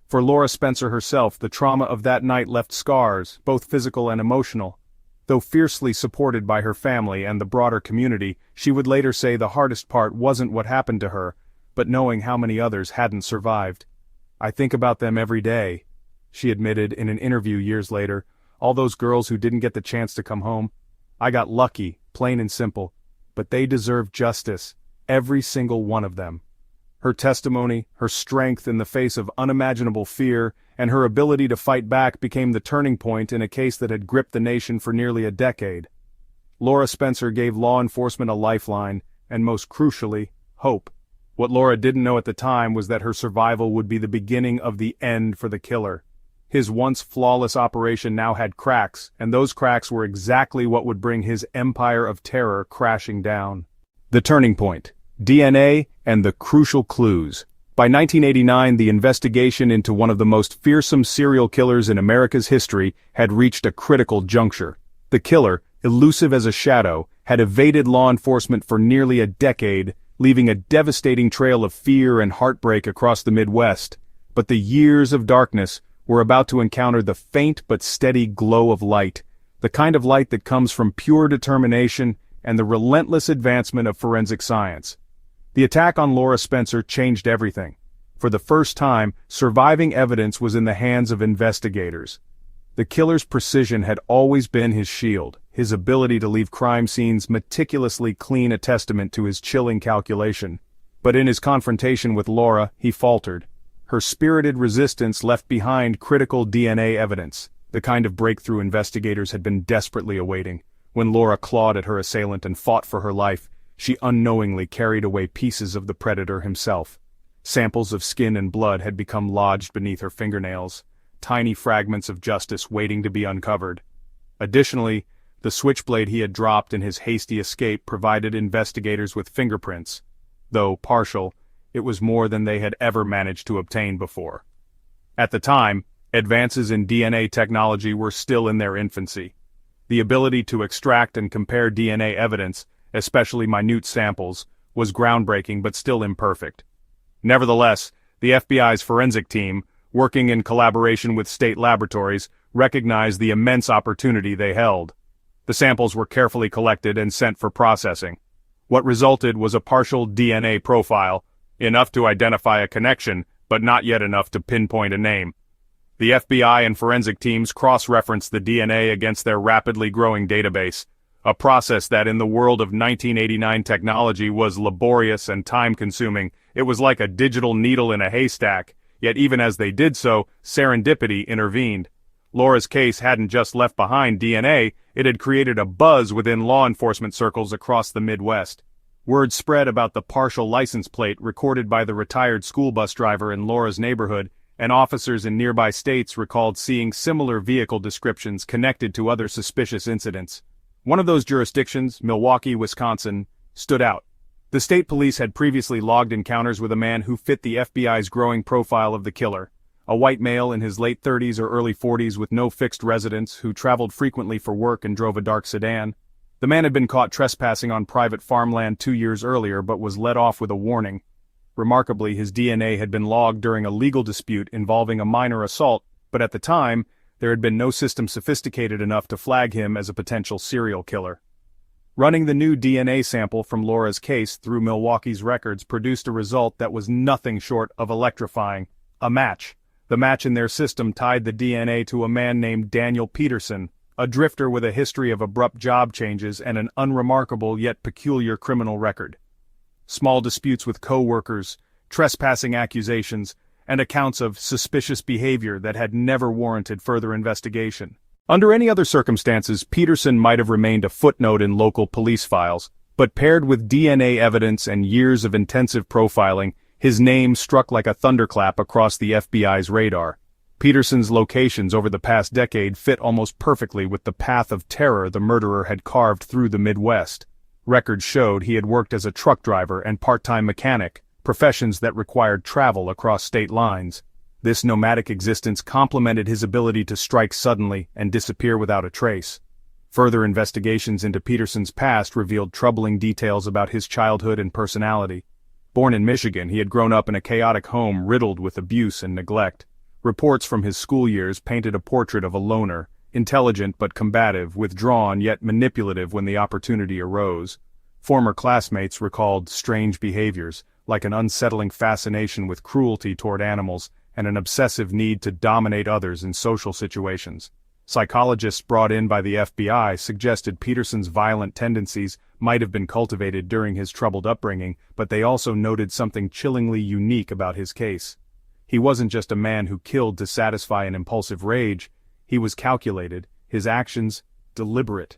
For Laura Spencer herself, the trauma of that night left scars, both physical and emotional. Though fiercely supported by her family and the broader community, she would later say the hardest part wasn't what happened to her, but knowing how many others hadn't survived. "I think about them every day," she admitted in an interview years later, "all those girls who didn't get the chance to come home. I got lucky, plain and simple, but they deserve justice, every single one of them." Her testimony, her strength in the face of unimaginable fear, and her ability to fight back became the turning point in a case that had gripped the nation for nearly a decade. Laura Spencer gave law enforcement a lifeline, and most crucially, hope. What Laura didn't know at the time was that her survival would be the beginning of the end for the killer. His once flawless operation now had cracks, and those cracks were exactly what would bring his empire of terror crashing down. The turning point. DNA and the crucial clues. By 1989, the investigation into one of the most fearsome serial killers in America's history had reached a critical juncture. The killer, elusive as a shadow, had evaded law enforcement for nearly a decade, leaving a devastating trail of fear and heartbreak across the Midwest. But the years of darkness were about to encounter the faint but steady glow of light, the kind of light that comes from pure determination and the relentless advancement of forensic science. The attack on Laura Spencer changed everything. For the first time, surviving evidence was in the hands of investigators. The killer's precision had always been his shield, his ability to leave crime scenes meticulously clean a testament to his chilling calculation. But in his confrontation with Laura, he faltered. Her spirited resistance left behind critical DNA evidence, the kind of breakthrough investigators had been desperately awaiting. When Laura clawed at her assailant and fought for her life, she unknowingly carried away pieces of the predator himself. Samples of skin and blood had become lodged beneath her fingernails, tiny fragments of justice waiting to be uncovered. Additionally, the switchblade he had dropped in his hasty escape provided investigators with fingerprints. Though partial, it was more than they had ever managed to obtain before. At the time, advances in DNA technology were still in their infancy. The ability to extract and compare DNA evidence, especially minute samples, was groundbreaking but still imperfect. Nevertheless, the FBI's forensic team, working in collaboration with state laboratories, recognized the immense opportunity they held. The samples were carefully collected and sent for processing. What resulted was a partial DNA profile, enough to identify a connection, but not yet enough to pinpoint a name. The FBI and forensic teams cross-referenced the DNA against their rapidly growing database, a process that in the world of 1989 technology was laborious and time-consuming. It was like a digital needle in a haystack, yet even as they did so, serendipity intervened. Laura's case hadn't just left behind DNA, it had created a buzz within law enforcement circles across the Midwest. Word spread about the partial license plate recorded by the retired school bus driver in Laura's neighborhood, and officers in nearby states recalled seeing similar vehicle descriptions connected to other suspicious incidents. One of those jurisdictions, Milwaukee, Wisconsin, stood out. The state police had previously logged encounters with a man who fit the FBI's growing profile of the killer, a white male in his late 30s or early 40s with no fixed residence who traveled frequently for work and drove a dark sedan. The man had been caught trespassing on private farmland 2 years earlier but was let off with a warning. Remarkably, his DNA had been logged during a legal dispute involving a minor assault, but at the time, there had been no system sophisticated enough to flag him as a potential serial killer. Running the new DNA sample from Laura's case through Milwaukee's records produced a result that was nothing short of electrifying: a match. The match in their system tied the DNA to a man named Daniel Peterson, a drifter with a history of abrupt job changes and an unremarkable yet peculiar criminal record. Small disputes with co-workers, trespassing accusations, and accounts of suspicious behavior that had never warranted further investigation. Under any other circumstances, Peterson might have remained a footnote in local police files, But paired with DNA evidence and years of intensive profiling, his name struck like a thunderclap across the FBI's radar. Peterson's locations over the past decade fit almost perfectly with the path of terror the murderer had carved through the Midwest. Records showed he had worked as a truck driver and part-time mechanic, professions that required travel across state lines. This nomadic existence complemented his ability to strike suddenly and disappear without a trace. Further investigations into Peterson's past revealed troubling details about his childhood and personality. Born in Michigan, he had grown up in a chaotic home riddled with abuse and neglect. Reports from his school years painted a portrait of a loner, intelligent but combative, withdrawn yet manipulative when the opportunity arose. Former classmates recalled strange behaviors, like an unsettling fascination with cruelty toward animals and an obsessive need to dominate others in social situations. Psychologists brought in by the FBI suggested Peterson's violent tendencies might have been cultivated during his troubled upbringing, but they also noted something chillingly unique about his case. He wasn't just a man who killed to satisfy an impulsive rage. He was calculated, his actions deliberate.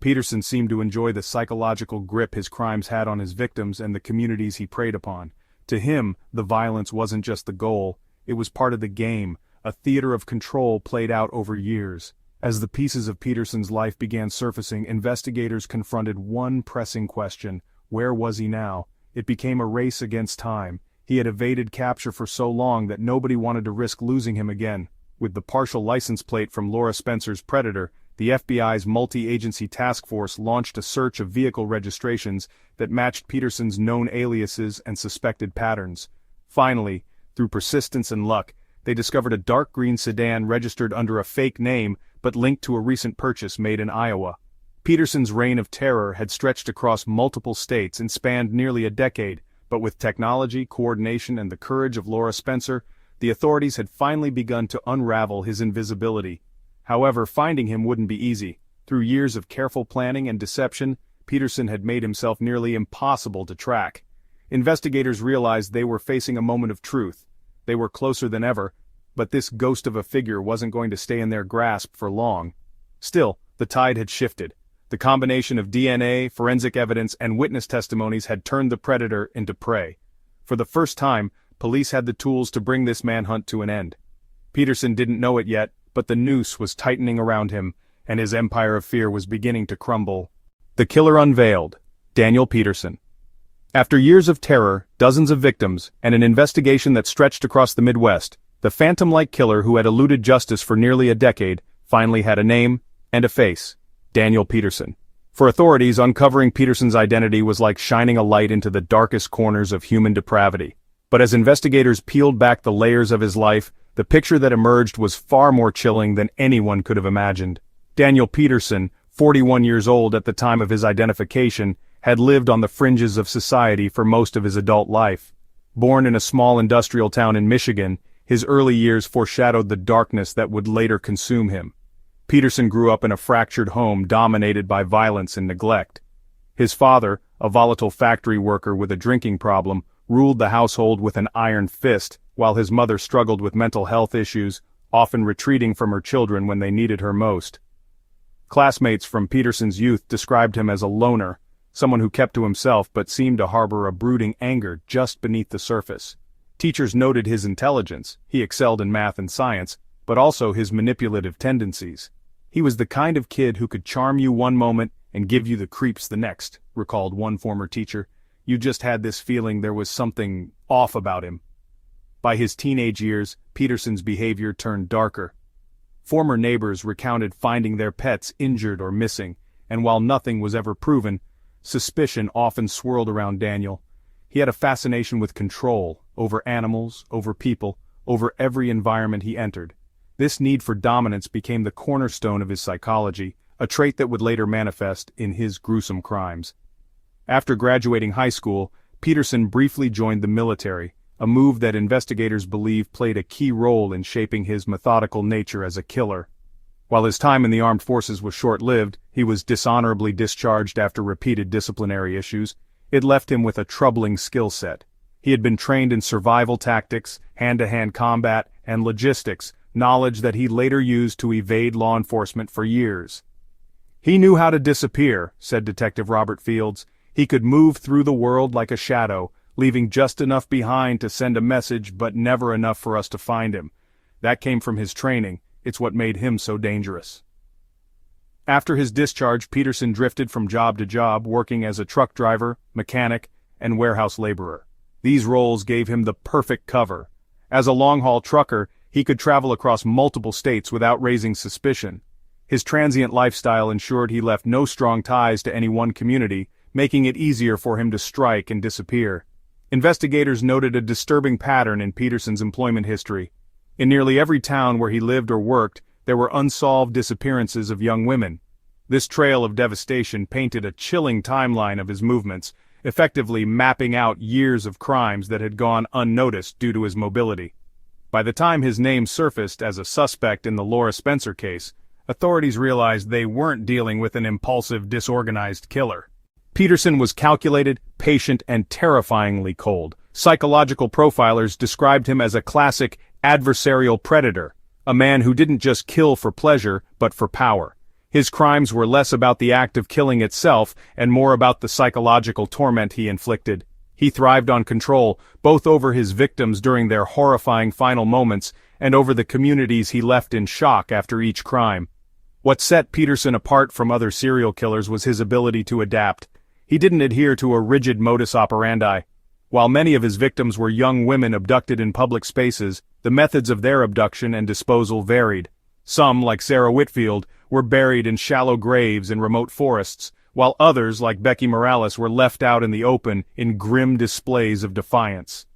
Peterson seemed to enjoy the psychological grip his crimes had on his victims and the communities he preyed upon. To him, the violence wasn't just the goal, it was part of the game, a theater of control played out over years. As the pieces of Peterson's life began surfacing, investigators confronted one pressing question: where was he now? It became a race against time. He had evaded capture for so long that nobody wanted to risk losing him again. With the partial license plate from Laura Spencer's Predator, the FBI's multi-agency task force launched a search of vehicle registrations that matched Peterson's known aliases and suspected patterns. Finally, through persistence and luck, they discovered a dark green sedan registered under a fake name but linked to a recent purchase made in Iowa. Peterson's reign of terror had stretched across multiple states and spanned nearly a decade, but with technology, coordination, and the courage of Laura Spencer, the authorities had finally begun to unravel his invisibility. However, finding him wouldn't be easy. Through years of careful planning and deception, Peterson had made himself nearly impossible to track. Investigators realized they were facing a moment of truth. They were closer than ever, but this ghost of a figure wasn't going to stay in their grasp for long. Still, the tide had shifted. The combination of DNA, forensic evidence, and witness testimonies had turned the predator into prey. For the first time, police had the tools to bring this manhunt to an end. Peterson didn't know it yet, but the noose was tightening around him, and his empire of fear was beginning to crumble. The killer unveiled: Daniel Peterson. After years of terror, dozens of victims, and an investigation that stretched across the Midwest, the phantom-like killer who had eluded justice for nearly a decade finally had a name and a face: Daniel Peterson. For authorities, uncovering Peterson's identity was like shining a light into the darkest corners of human depravity. But as investigators peeled back the layers of his life, the picture that emerged was far more chilling than anyone could have imagined. Daniel Peterson, 41 years old at the time of his identification, had lived on the fringes of society for most of his adult life. Born in a small industrial town in Michigan, his early years foreshadowed the darkness that would later consume him. Peterson grew up in a fractured home dominated by violence and neglect. His father, a volatile factory worker with a drinking problem, ruled the household with an iron fist, while his mother struggled with mental health issues, often retreating from her children when they needed her most. Classmates from Peterson's youth described him as a loner, someone who kept to himself but seemed to harbor a brooding anger just beneath the surface. Teachers noted his intelligence; he excelled in math and science, but also his manipulative tendencies. He was the kind of kid who could charm you one moment and give you the creeps the next, recalled one former teacher. You just had this feeling there was something off about him. By his teenage years, Peterson's behavior turned darker. Former neighbors recounted finding their pets injured or missing, and while nothing was ever proven, suspicion often swirled around Daniel. He had a fascination with control, over animals, over people, over every environment he entered. This need for dominance became the cornerstone of his psychology, a trait that would later manifest in his gruesome crimes. After graduating high school, Peterson briefly joined the military, a move that investigators believe played a key role in shaping his methodical nature as a killer. While his time in the armed forces was short-lived, he was dishonorably discharged after repeated disciplinary issues. It left him with a troubling skill set. He had been trained in survival tactics, hand-to-hand combat, and logistics, knowledge that he later used to evade law enforcement for years. "He knew how to disappear," said Detective Robert Fields. He could move through the world like a shadow, leaving just enough behind to send a message but never enough for us to find him. That came from his training. It's what made him so dangerous. After his discharge, Peterson drifted from job to job, working as a truck driver, mechanic, and warehouse laborer. These roles gave him the perfect cover. As a long-haul trucker, he could travel across multiple states without raising suspicion. His transient lifestyle ensured he left no strong ties to any one community, making it easier for him to strike and disappear. Investigators noted a disturbing pattern in Peterson's employment history. In nearly every town where he lived or worked, there were unsolved disappearances of young women. This trail of devastation painted a chilling timeline of his movements, effectively mapping out years of crimes that had gone unnoticed due to his mobility. By the time his name surfaced as a suspect in the Laura Spencer case, authorities realized they weren't dealing with an impulsive, disorganized killer. Peterson was calculated, patient, and terrifyingly cold. Psychological profilers described him as a classic adversarial predator, a man who didn't just kill for pleasure, but for power. His crimes were less about the act of killing itself and more about the psychological torment he inflicted. He thrived on control, both over his victims during their horrifying final moments and over the communities he left in shock after each crime. What set Peterson apart from other serial killers was his ability to adapt. He didn't adhere to a rigid modus operandi. While many of his victims were young women abducted in public spaces, the methods of their abduction and disposal varied. Some, like Sarah Whitfield, were buried in shallow graves in remote forests, while others, like Becky Morales, were left out in the open in grim displays of defiance.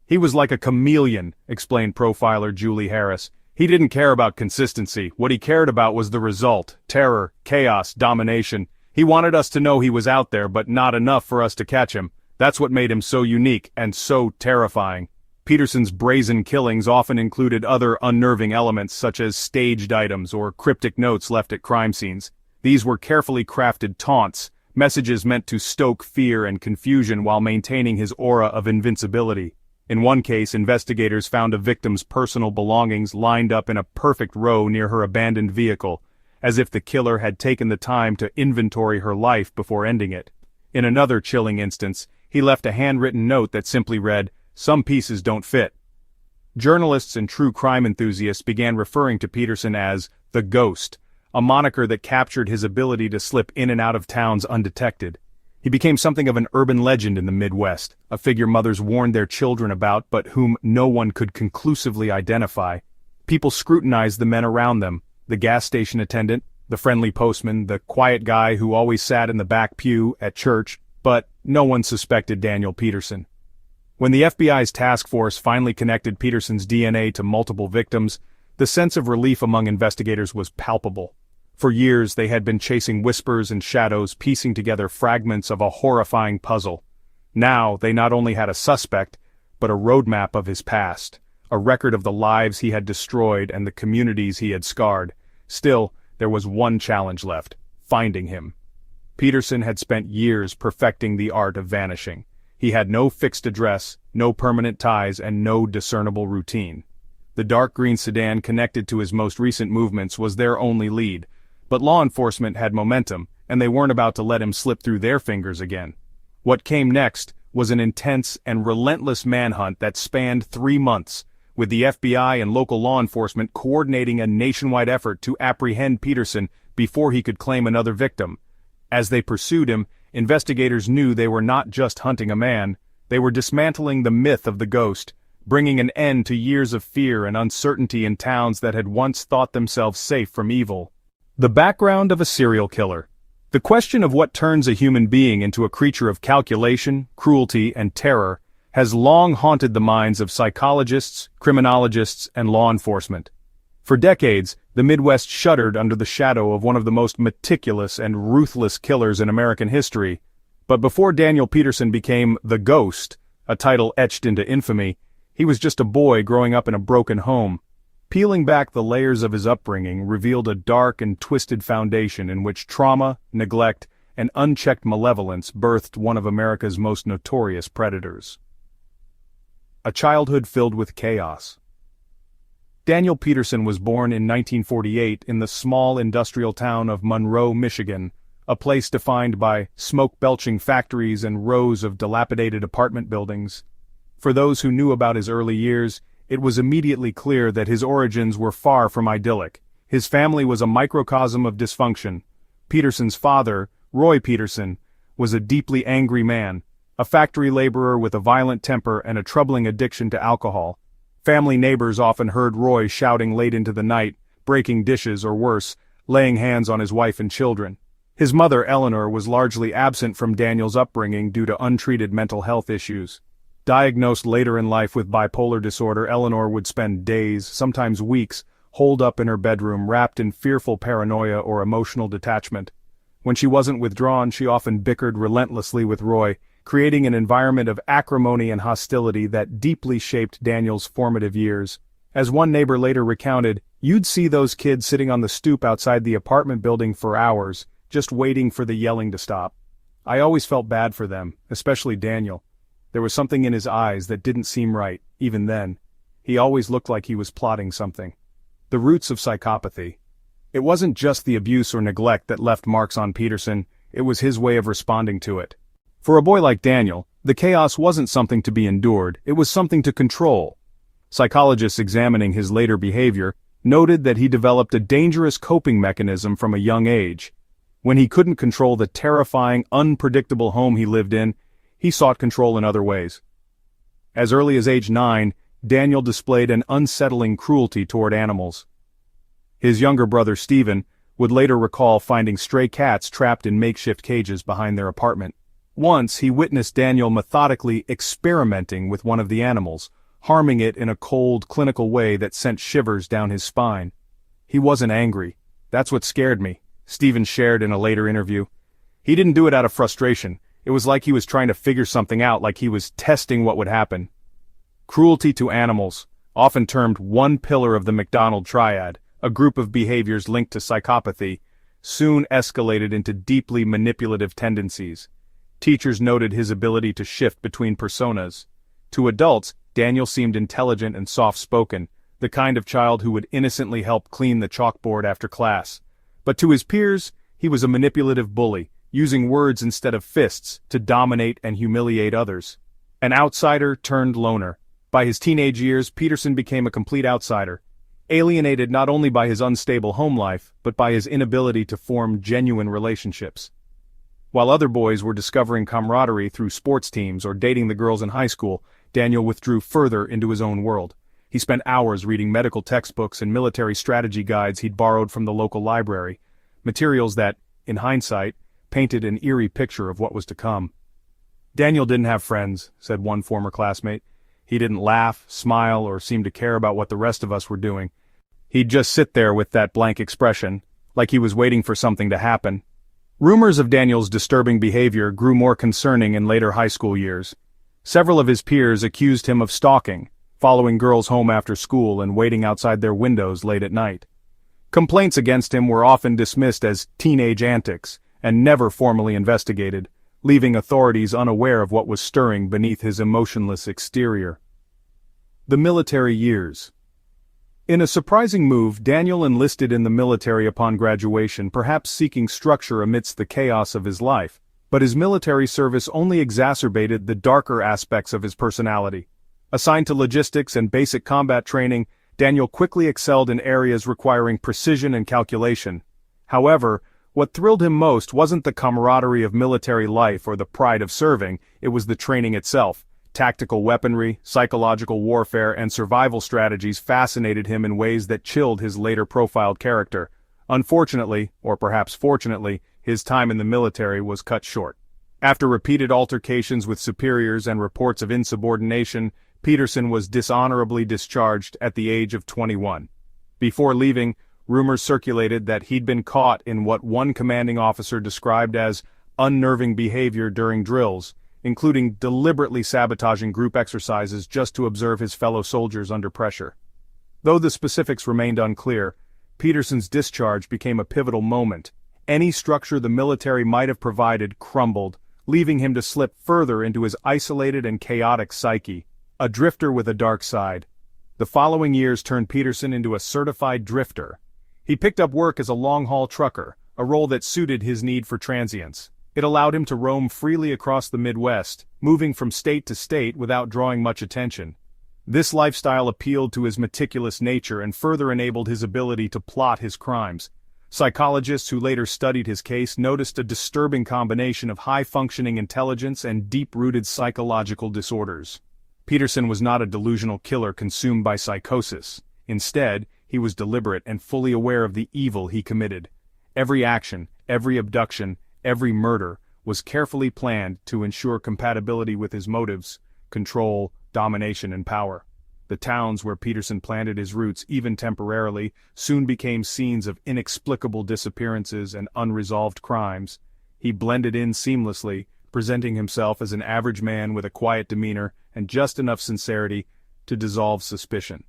He was like a chameleon, explained profiler Julie Harris. He didn't care about consistency. What he cared about was the result: terror, chaos, domination. He wanted us to know he was out there, but not enough for us to catch him. That's what made him so unique and so terrifying. Peterson's brazen killings often included other unnerving elements such as staged items or cryptic notes left at crime scenes. These were carefully crafted taunts, messages meant to stoke fear and confusion while maintaining his aura of invincibility. In one case, investigators found a victim's personal belongings lined up in a perfect row near her abandoned vehicle, as if the killer had taken the time to inventory her life before ending it. In another chilling instance, he left a handwritten note that simply read, "Some pieces don't fit." Journalists and true crime enthusiasts began referring to Peterson as the Ghost, a moniker that captured his ability to slip in and out of towns undetected. He became something of an urban legend in the Midwest, a figure mothers warned their children about but whom no one could conclusively identify. People scrutinized the men around them, the gas station attendant, the friendly postman, the quiet guy who always sat in the back pew at church, but no one suspected Daniel Peterson. When the FBI's task force finally connected Peterson's DNA to multiple victims, the sense of relief among investigators was palpable. For years they had been chasing whispers and shadows, piecing together fragments of a horrifying puzzle. Now they not only had a suspect, but a roadmap of his past, a record of the lives he had destroyed and the communities he had scarred. Still, there was one challenge left: finding him. Peterson had spent years perfecting the art of vanishing. He had no fixed address, no permanent ties, and no discernible routine. The dark green sedan connected to his most recent movements was their only lead, but law enforcement had momentum, and they weren't about to let him slip through their fingers again. What came next was an intense and relentless manhunt that spanned 3 months, with the FBI and local law enforcement coordinating a nationwide effort to apprehend Peterson before he could claim another victim. As they pursued him, investigators knew they were not just hunting a man, they were dismantling the myth of the ghost, bringing an end to years of fear and uncertainty in towns that had once thought themselves safe from evil. The background of a serial killer. The question of what turns a human being into a creature of calculation, cruelty, and terror has long haunted the minds of psychologists, criminologists, and law enforcement. For decades, the Midwest shuddered under the shadow of one of the most meticulous and ruthless killers in American history. But before Daniel Peterson became the Ghost, a title etched into infamy, he was just a boy growing up in a broken home. Peeling back the layers of his upbringing revealed a dark and twisted foundation in which trauma, neglect, and unchecked malevolence birthed one of America's most notorious predators. A childhood filled with chaos. Daniel Peterson was born in 1948 in the small industrial town of Monroe, Michigan, a place defined by smoke-belching factories and rows of dilapidated apartment buildings. For those who knew about his early years, it was immediately clear that his origins were far from idyllic. His family was a microcosm of dysfunction. Peterson's father, Roy Peterson, was a deeply angry man, a factory laborer with a violent temper and a troubling addiction to alcohol. Family neighbors often heard Roy shouting late into the night, breaking dishes or worse, laying hands on his wife and children. His mother, Eleanor, was largely absent from Daniel's upbringing due to untreated mental health issues. Diagnosed later in life with bipolar disorder, Eleanor would spend days, sometimes weeks, holed up in her bedroom, wrapped in fearful paranoia or emotional detachment. When she wasn't withdrawn, she often bickered relentlessly with Roy, creating an environment of acrimony and hostility that deeply shaped Daniel's formative years. As one neighbor later recounted, "You'd see those kids sitting on the stoop outside the apartment building for hours, just waiting for the yelling to stop. I always felt bad for them, especially Daniel. There was something in his eyes that didn't seem right, even then. He always looked like he was plotting something." The roots of psychopathy. It wasn't just the abuse or neglect that left marks on Peterson, it was his way of responding to it. For a boy like Daniel, the chaos wasn't something to be endured, it was something to control. Psychologists examining his later behavior noted that he developed a dangerous coping mechanism from a young age. When he couldn't control the terrifying, unpredictable home he lived in, he sought control in other ways. As early as age 9, Daniel displayed an unsettling cruelty toward animals. His younger brother Stephen would later recall finding stray cats trapped in makeshift cages behind their apartment. Once he witnessed Daniel methodically experimenting with one of the animals, harming it in a cold, clinical way that sent shivers down his spine. "He wasn't angry. That's what scared me," Stephen shared in a later interview. "He didn't do it out of frustration. It was like he was trying to figure something out, like he was testing what would happen." Cruelty to animals, often termed one pillar of the McDonald triad, a group of behaviors linked to psychopathy, soon escalated into deeply manipulative tendencies. Teachers noted his ability to shift between personas. To adults, Daniel seemed intelligent and soft-spoken, the kind of child who would innocently help clean the chalkboard after class. But to his peers, he was a manipulative bully, using words instead of fists to dominate and humiliate others. An outsider turned loner. By his teenage years, Peterson became a complete outsider, alienated not only by his unstable home life, but by his inability to form genuine relationships. While other boys were discovering camaraderie through sports teams or dating the girls in high school, Daniel withdrew further into his own world. He spent hours reading medical textbooks and military strategy guides he'd borrowed from the local library, materials that, in hindsight, painted an eerie picture of what was to come. "Daniel didn't have friends," said one former classmate. "He didn't laugh, smile, or seem to care about what the rest of us were doing. He'd just sit there with that blank expression, like he was waiting for something to happen." Rumors of Daniel's disturbing behavior grew more concerning in later high school years. Several of his peers accused him of stalking, following girls home after school and waiting outside their windows late at night. Complaints against him were often dismissed as teenage antics, and never formally investigated, leaving authorities unaware of what was stirring beneath his emotionless exterior. The military years. In a surprising move, Daniel enlisted in the military upon graduation, perhaps seeking structure amidst the chaos of his life, but his military service only exacerbated the darker aspects of his personality. Assigned to logistics and basic combat training, Daniel quickly excelled in areas requiring precision and calculation. However, what thrilled him most wasn't the camaraderie of military life or the pride of serving, it was the training itself. Tactical weaponry, psychological warfare, and survival strategies fascinated him in ways that chilled his later profiled character. Unfortunately, or perhaps fortunately, his time in the military was cut short. After repeated altercations with superiors and reports of insubordination, Peterson was dishonorably discharged at the age of 21. Before leaving, rumors circulated that he'd been caught in what one commanding officer described as unnerving behavior during drills, including deliberately sabotaging group exercises just to observe his fellow soldiers under pressure. Though the specifics remained unclear, Peterson's discharge became a pivotal moment. Any structure the military might have provided crumbled, leaving him to slip further into his isolated and chaotic psyche, a drifter with a dark side. The following years turned Peterson into a certified drifter. He picked up work as a long-haul trucker, a role that suited his need for transience. It allowed him to roam freely across the Midwest, moving from state to state without drawing much attention. This lifestyle appealed to his meticulous nature and further enabled his ability to plot his crimes. Psychologists who later studied his case noticed a disturbing combination of high-functioning intelligence and deep-rooted psychological disorders. Peterson was not a delusional killer consumed by psychosis. Instead, he was deliberate and fully aware of the evil he committed. Every action, every abduction, every murder was carefully planned to ensure compatibility with his motives: control, domination, and power. The towns where Peterson planted his roots, even temporarily, soon became scenes of inexplicable disappearances and unresolved crimes. He blended in seamlessly, presenting himself as an average man with a quiet demeanor and just enough sincerity to dissolve suspicion.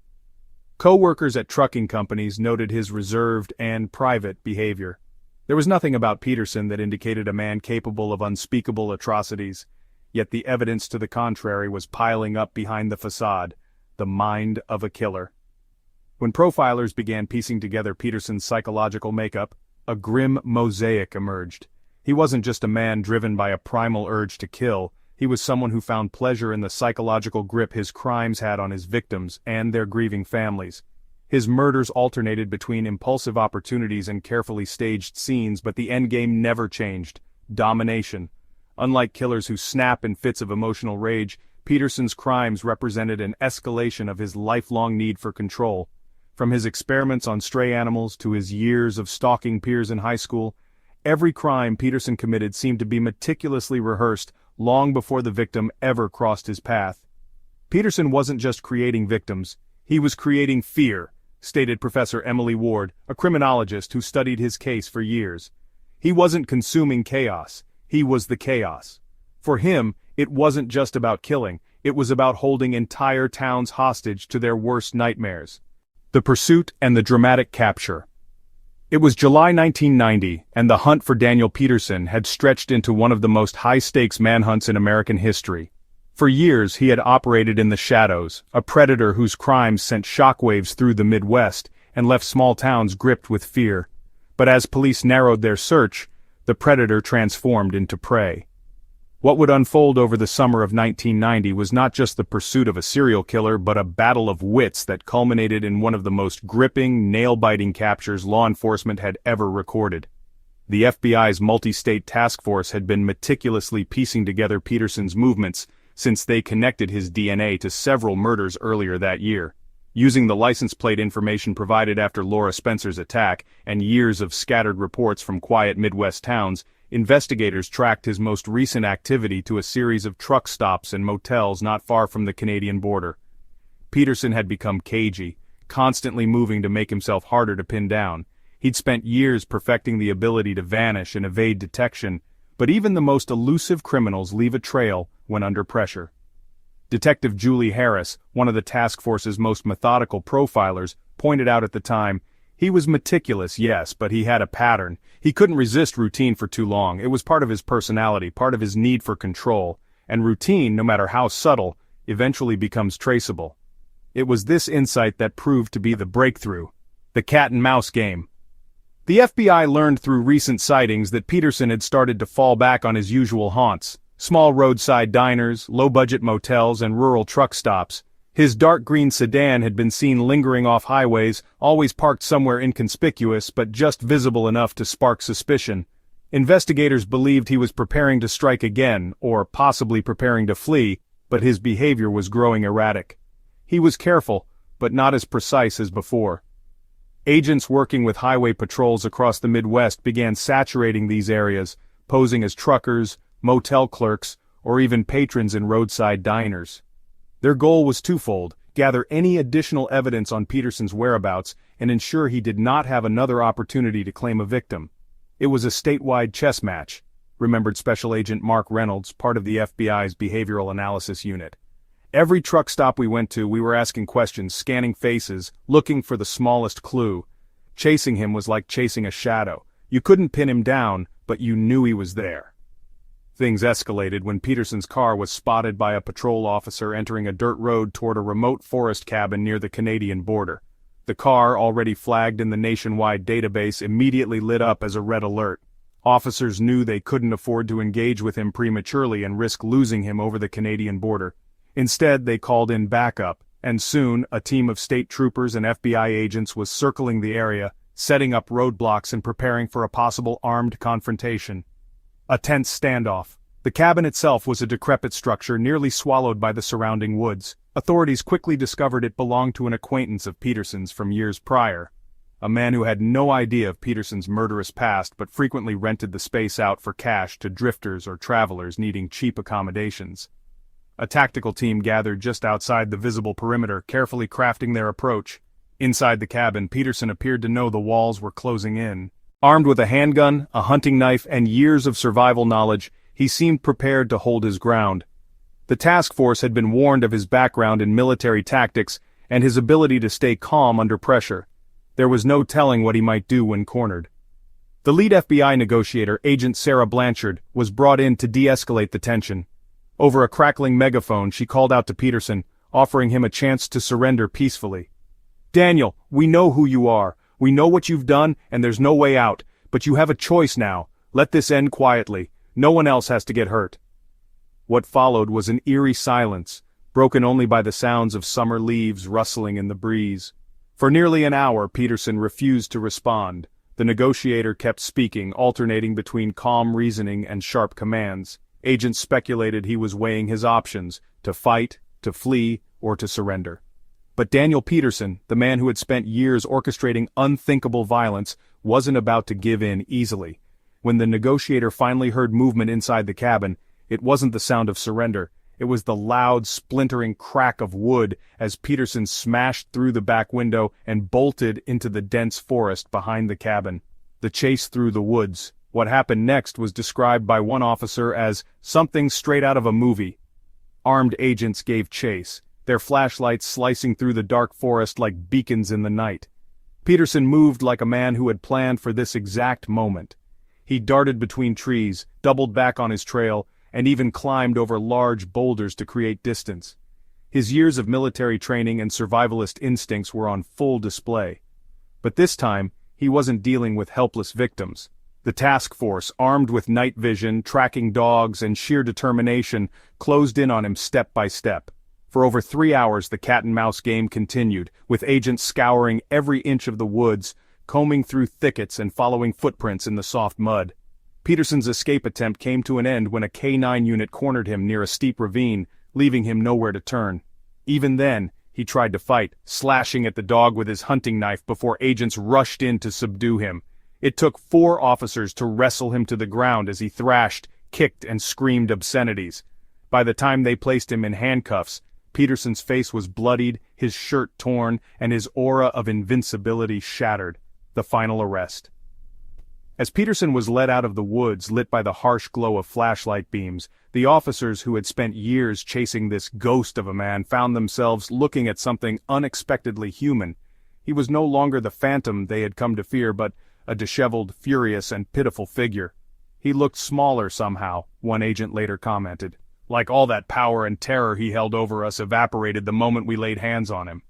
Co-workers at trucking companies noted his reserved and private behavior. There was nothing about Peterson that indicated a man capable of unspeakable atrocities, yet the evidence to the contrary was piling up behind the facade: the mind of a killer. When profilers began piecing together Peterson's psychological makeup, a grim mosaic emerged. He wasn't just a man driven by a primal urge to kill, he was someone who found pleasure in the psychological grip his crimes had on his victims and their grieving families. His murders alternated between impulsive opportunities and carefully staged scenes, but the endgame never changed: domination. Unlike killers who snap in fits of emotional rage, Peterson's crimes represented an escalation of his lifelong need for control. From his experiments on stray animals to his years of stalking peers in high school, every crime Peterson committed seemed to be meticulously rehearsed long before the victim ever crossed his path. Peterson wasn't just creating victims, he was creating fear, stated Professor Emily Ward, a criminologist who studied his case for years. He wasn't consuming chaos, he was the chaos. For him, it wasn't just about killing, it was about holding entire towns hostage to their worst nightmares. The pursuit and the dramatic capture. It was July 1990, and the hunt for Daniel Peterson had stretched into one of the most high-stakes manhunts in American history. For years he had operated in the shadows, a predator whose crimes sent shockwaves through the Midwest and left small towns gripped with fear. But as police narrowed their search, the predator transformed into prey. What would unfold over the summer of 1990 was not just the pursuit of a serial killer, but a battle of wits that culminated in one of the most gripping, nail-biting captures law enforcement had ever recorded. The FBI's multi-state task force had been meticulously piecing together Peterson's movements since they connected his DNA to several murders earlier that year. Using the license plate information provided after Laura Spencer's attack and years of scattered reports from quiet Midwest towns, investigators tracked his most recent activity to a series of truck stops and motels not far from the Canadian border. Peterson had become cagey, constantly moving to make himself harder to pin down. He'd spent years perfecting the ability to vanish and evade detection, but even the most elusive criminals leave a trail when under pressure. Detective Julie Harris, one of the task force's most methodical profilers, pointed out at the time, he was meticulous, yes, but he had a pattern. He couldn't resist routine for too long. It was part of his personality, part of his need for control. And routine, no matter how subtle, eventually becomes traceable. It was this insight that proved to be the breakthrough: the cat-and-mouse game. The FBI learned through recent sightings that Peterson had started to fall back on his usual haunts: small roadside diners, low-budget motels, and rural truck stops. His dark green sedan had been seen lingering off highways, always parked somewhere inconspicuous but just visible enough to spark suspicion. Investigators believed he was preparing to strike again, or possibly preparing to flee, but his behavior was growing erratic. He was careful, but not as precise as before. Agents working with highway patrols across the Midwest began saturating these areas, posing as truckers, motel clerks, or even patrons in roadside diners. Their goal was twofold: gather any additional evidence on Peterson's whereabouts and ensure he did not have another opportunity to claim a victim. It was a statewide chess match, remembered Special Agent Mark Reynolds, part of the FBI's Behavioral Analysis Unit. Every truck stop we went to, we were asking questions, scanning faces, looking for the smallest clue. Chasing him was like chasing a shadow. You couldn't pin him down, but you knew he was there. Things escalated when Peterson's car was spotted by a patrol officer entering a dirt road toward a remote forest cabin near the Canadian border. The car, already flagged in the nationwide database, immediately lit up as a red alert. Officers knew they couldn't afford to engage with him prematurely and risk losing him over the Canadian border. Instead, they called in backup, and soon, a team of state troopers and FBI agents was circling the area, setting up roadblocks and preparing for a possible armed confrontation. A tense standoff. The cabin itself was a decrepit structure nearly swallowed by the surrounding woods. Authorities quickly discovered it belonged to an acquaintance of Peterson's from years prior. A man who had no idea of Peterson's murderous past but frequently rented the space out for cash to drifters or travelers needing cheap accommodations. A tactical team gathered just outside the visible perimeter, carefully crafting their approach. Inside the cabin, Peterson appeared to know the walls were closing in. Armed with a handgun, a hunting knife, and years of survival knowledge, he seemed prepared to hold his ground. The task force had been warned of his background in military tactics and his ability to stay calm under pressure. There was no telling what he might do when cornered. The lead FBI negotiator, Agent Sarah Blanchard, was brought in to de-escalate the tension. Over a crackling megaphone, she called out to Peterson, offering him a chance to surrender peacefully. "Daniel, we know who you are. We know what you've done, and there's no way out. But you have a choice now. Let this end quietly. No one else has to get hurt." What followed was an eerie silence, broken only by the sounds of summer leaves rustling in the breeze. For nearly an hour, Peterson refused to respond. The negotiator kept speaking, alternating between calm reasoning and sharp commands. Agents speculated he was weighing his options, to fight, to flee, or to surrender. But Daniel Peterson, the man who had spent years orchestrating unthinkable violence, wasn't about to give in easily. When the negotiator finally heard movement inside the cabin, it wasn't the sound of surrender. It was the loud, splintering crack of wood as Peterson smashed through the back window and bolted into the dense forest behind the cabin. The chase through the woods. What happened next was described by one officer as something straight out of a movie. Armed agents gave chase, their flashlights slicing through the dark forest like beacons in the night. Peterson moved like a man who had planned for this exact moment. He darted between trees, doubled back on his trail, and even climbed over large boulders to create distance. His years of military training and survivalist instincts were on full display. But this time, he wasn't dealing with helpless victims. The task force, armed with night vision, tracking dogs, and sheer determination, closed in on him step by step. For over 3 hours the cat-and-mouse game continued, with agents scouring every inch of the woods, combing through thickets and following footprints in the soft mud. Peterson's escape attempt came to an end when a K-9 unit cornered him near a steep ravine, leaving him nowhere to turn. Even then, he tried to fight, slashing at the dog with his hunting knife before agents rushed in to subdue him. It took 4 officers to wrestle him to the ground as he thrashed, kicked, and screamed obscenities. By the time they placed him in handcuffs, Peterson's face was bloodied, his shirt torn, and his aura of invincibility shattered. The final arrest. As Peterson was led out of the woods lit by the harsh glow of flashlight beams, the officers who had spent years chasing this ghost of a man found themselves looking at something unexpectedly human. He was no longer the phantom they had come to fear, but a disheveled, furious, and pitiful figure. He looked smaller somehow, one agent later commented. Like all that power and terror he held over us evaporated the moment we laid hands on him.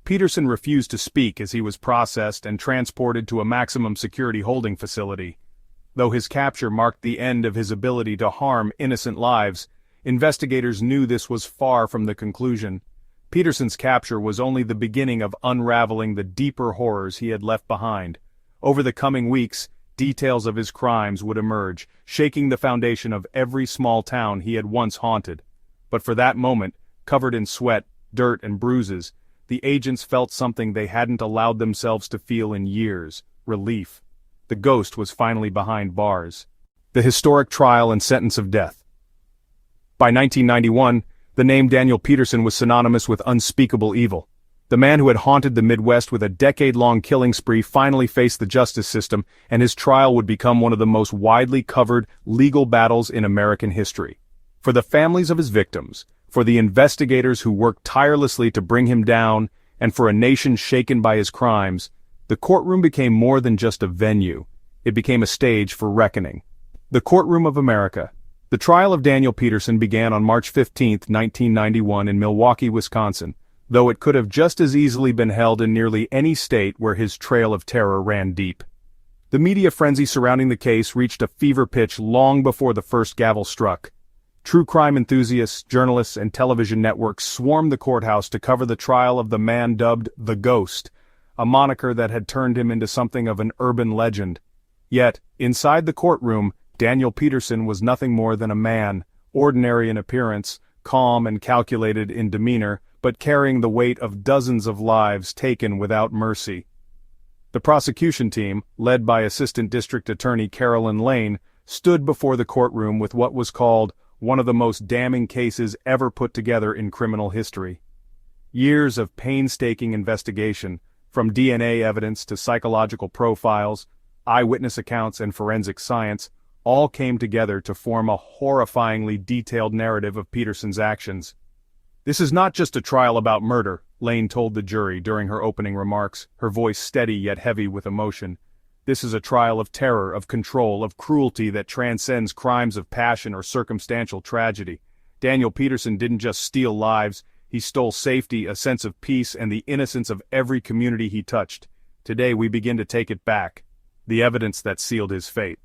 Peterson refused to speak as he was processed and transported to a maximum security holding facility. Though his capture marked the end of his ability to harm innocent lives, investigators knew this was far from the conclusion. Peterson's capture was only the beginning of unraveling the deeper horrors he had left behind. Over the coming weeks, details of his crimes would emerge, shaking the foundation of every small town he had once haunted. But for that moment, covered in sweat, dirt, and bruises, the agents felt something they hadn't allowed themselves to feel in years: relief. The ghost was finally behind bars. The historic trial and sentence of death. By 1991, the name Daniel Peterson was synonymous with unspeakable evil. The man who had haunted the Midwest with a decade-long killing spree finally faced the justice system, and his trial would become one of the most widely covered legal battles in American history. For the families of his victims, for the investigators who worked tirelessly to bring him down, and for a nation shaken by his crimes, the courtroom became more than just a venue. It became a stage for reckoning. The Courtroom of America. The trial of Daniel Peterson began on March 15, 1991 in Milwaukee, Wisconsin. though it could have just as easily been held in nearly any state where his trail of terror ran deep. The media frenzy surrounding the case reached a fever pitch long before the first gavel struck. True crime enthusiasts, journalists, and television networks swarmed the courthouse to cover the trial of the man dubbed the Ghost, a moniker that had turned him into something of an urban legend. Yet, inside the courtroom, Daniel Peterson was nothing more than a man, ordinary in appearance, calm and calculated in demeanor, but carrying the weight of dozens of lives taken without mercy. The prosecution team, led by Assistant District Attorney Carolyn Lane, stood before the courtroom with what was called one of the most damning cases ever put together in criminal history. Years of painstaking investigation, from DNA evidence to psychological profiles, eyewitness accounts and forensic science, all came together to form a horrifyingly detailed narrative of Peterson's actions. "This is not just a trial about murder," Lane told the jury during her opening remarks, her voice steady yet heavy with emotion. "This is a trial of terror, of control, of cruelty that transcends crimes of passion or circumstantial tragedy. Daniel Peterson didn't just steal lives, he stole safety, a sense of peace, and the innocence of every community he touched. Today we begin to take it back, the evidence that sealed his fate."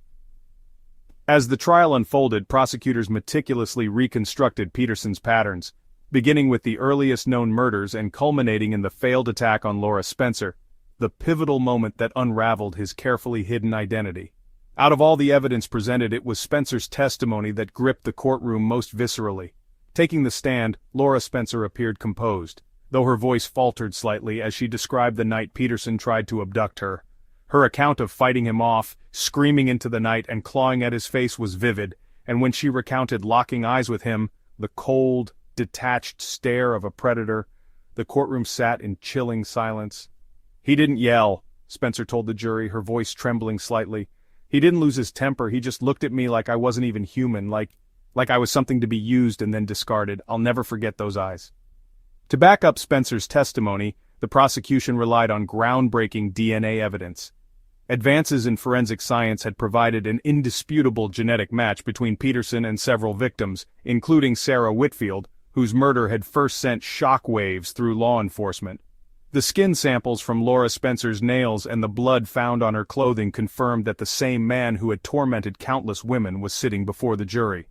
As the trial unfolded, prosecutors meticulously reconstructed Peterson's patterns, beginning with the earliest known murders and culminating in the failed attack on Laura Spencer, the pivotal moment that unraveled his carefully hidden identity. Out of all the evidence presented, it was Spencer's testimony that gripped the courtroom most viscerally. Taking the stand, Laura Spencer appeared composed, though her voice faltered slightly as she described the night Peterson tried to abduct her. Her account of fighting him off, screaming into the night and clawing at his face was vivid, and when she recounted locking eyes with him, the cold, detached stare of a predator, the courtroom sat in chilling silence. "He didn't yell," Spencer told the jury, her voice trembling slightly. "He didn't lose his temper, he just looked at me like I wasn't even human, like I was something to be used and then discarded. I'll never forget those eyes." To back up Spencer's testimony, the prosecution relied on groundbreaking DNA evidence. Advances in forensic science had provided an indisputable genetic match between Peterson and several victims, including Sarah Whitfield, whose murder had first sent shock waves through law enforcement. The skin samples from Laura Spencer's nails and the blood found on her clothing confirmed that the same man who had tormented countless women was sitting before the jury.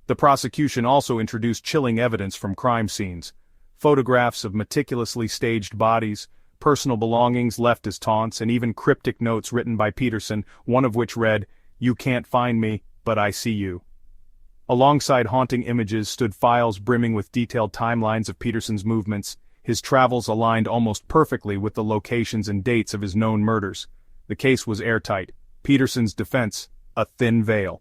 The prosecution also introduced chilling evidence from crime scenes: photographs of meticulously staged bodies, personal belongings left as taunts, and even cryptic notes written by Peterson, one of which read, "You can't find me, but I see you." Alongside haunting images stood files brimming with detailed timelines of Peterson's movements, his travels aligned almost perfectly with the locations and dates of his known murders. The case was airtight, Peterson's defense, a thin veil.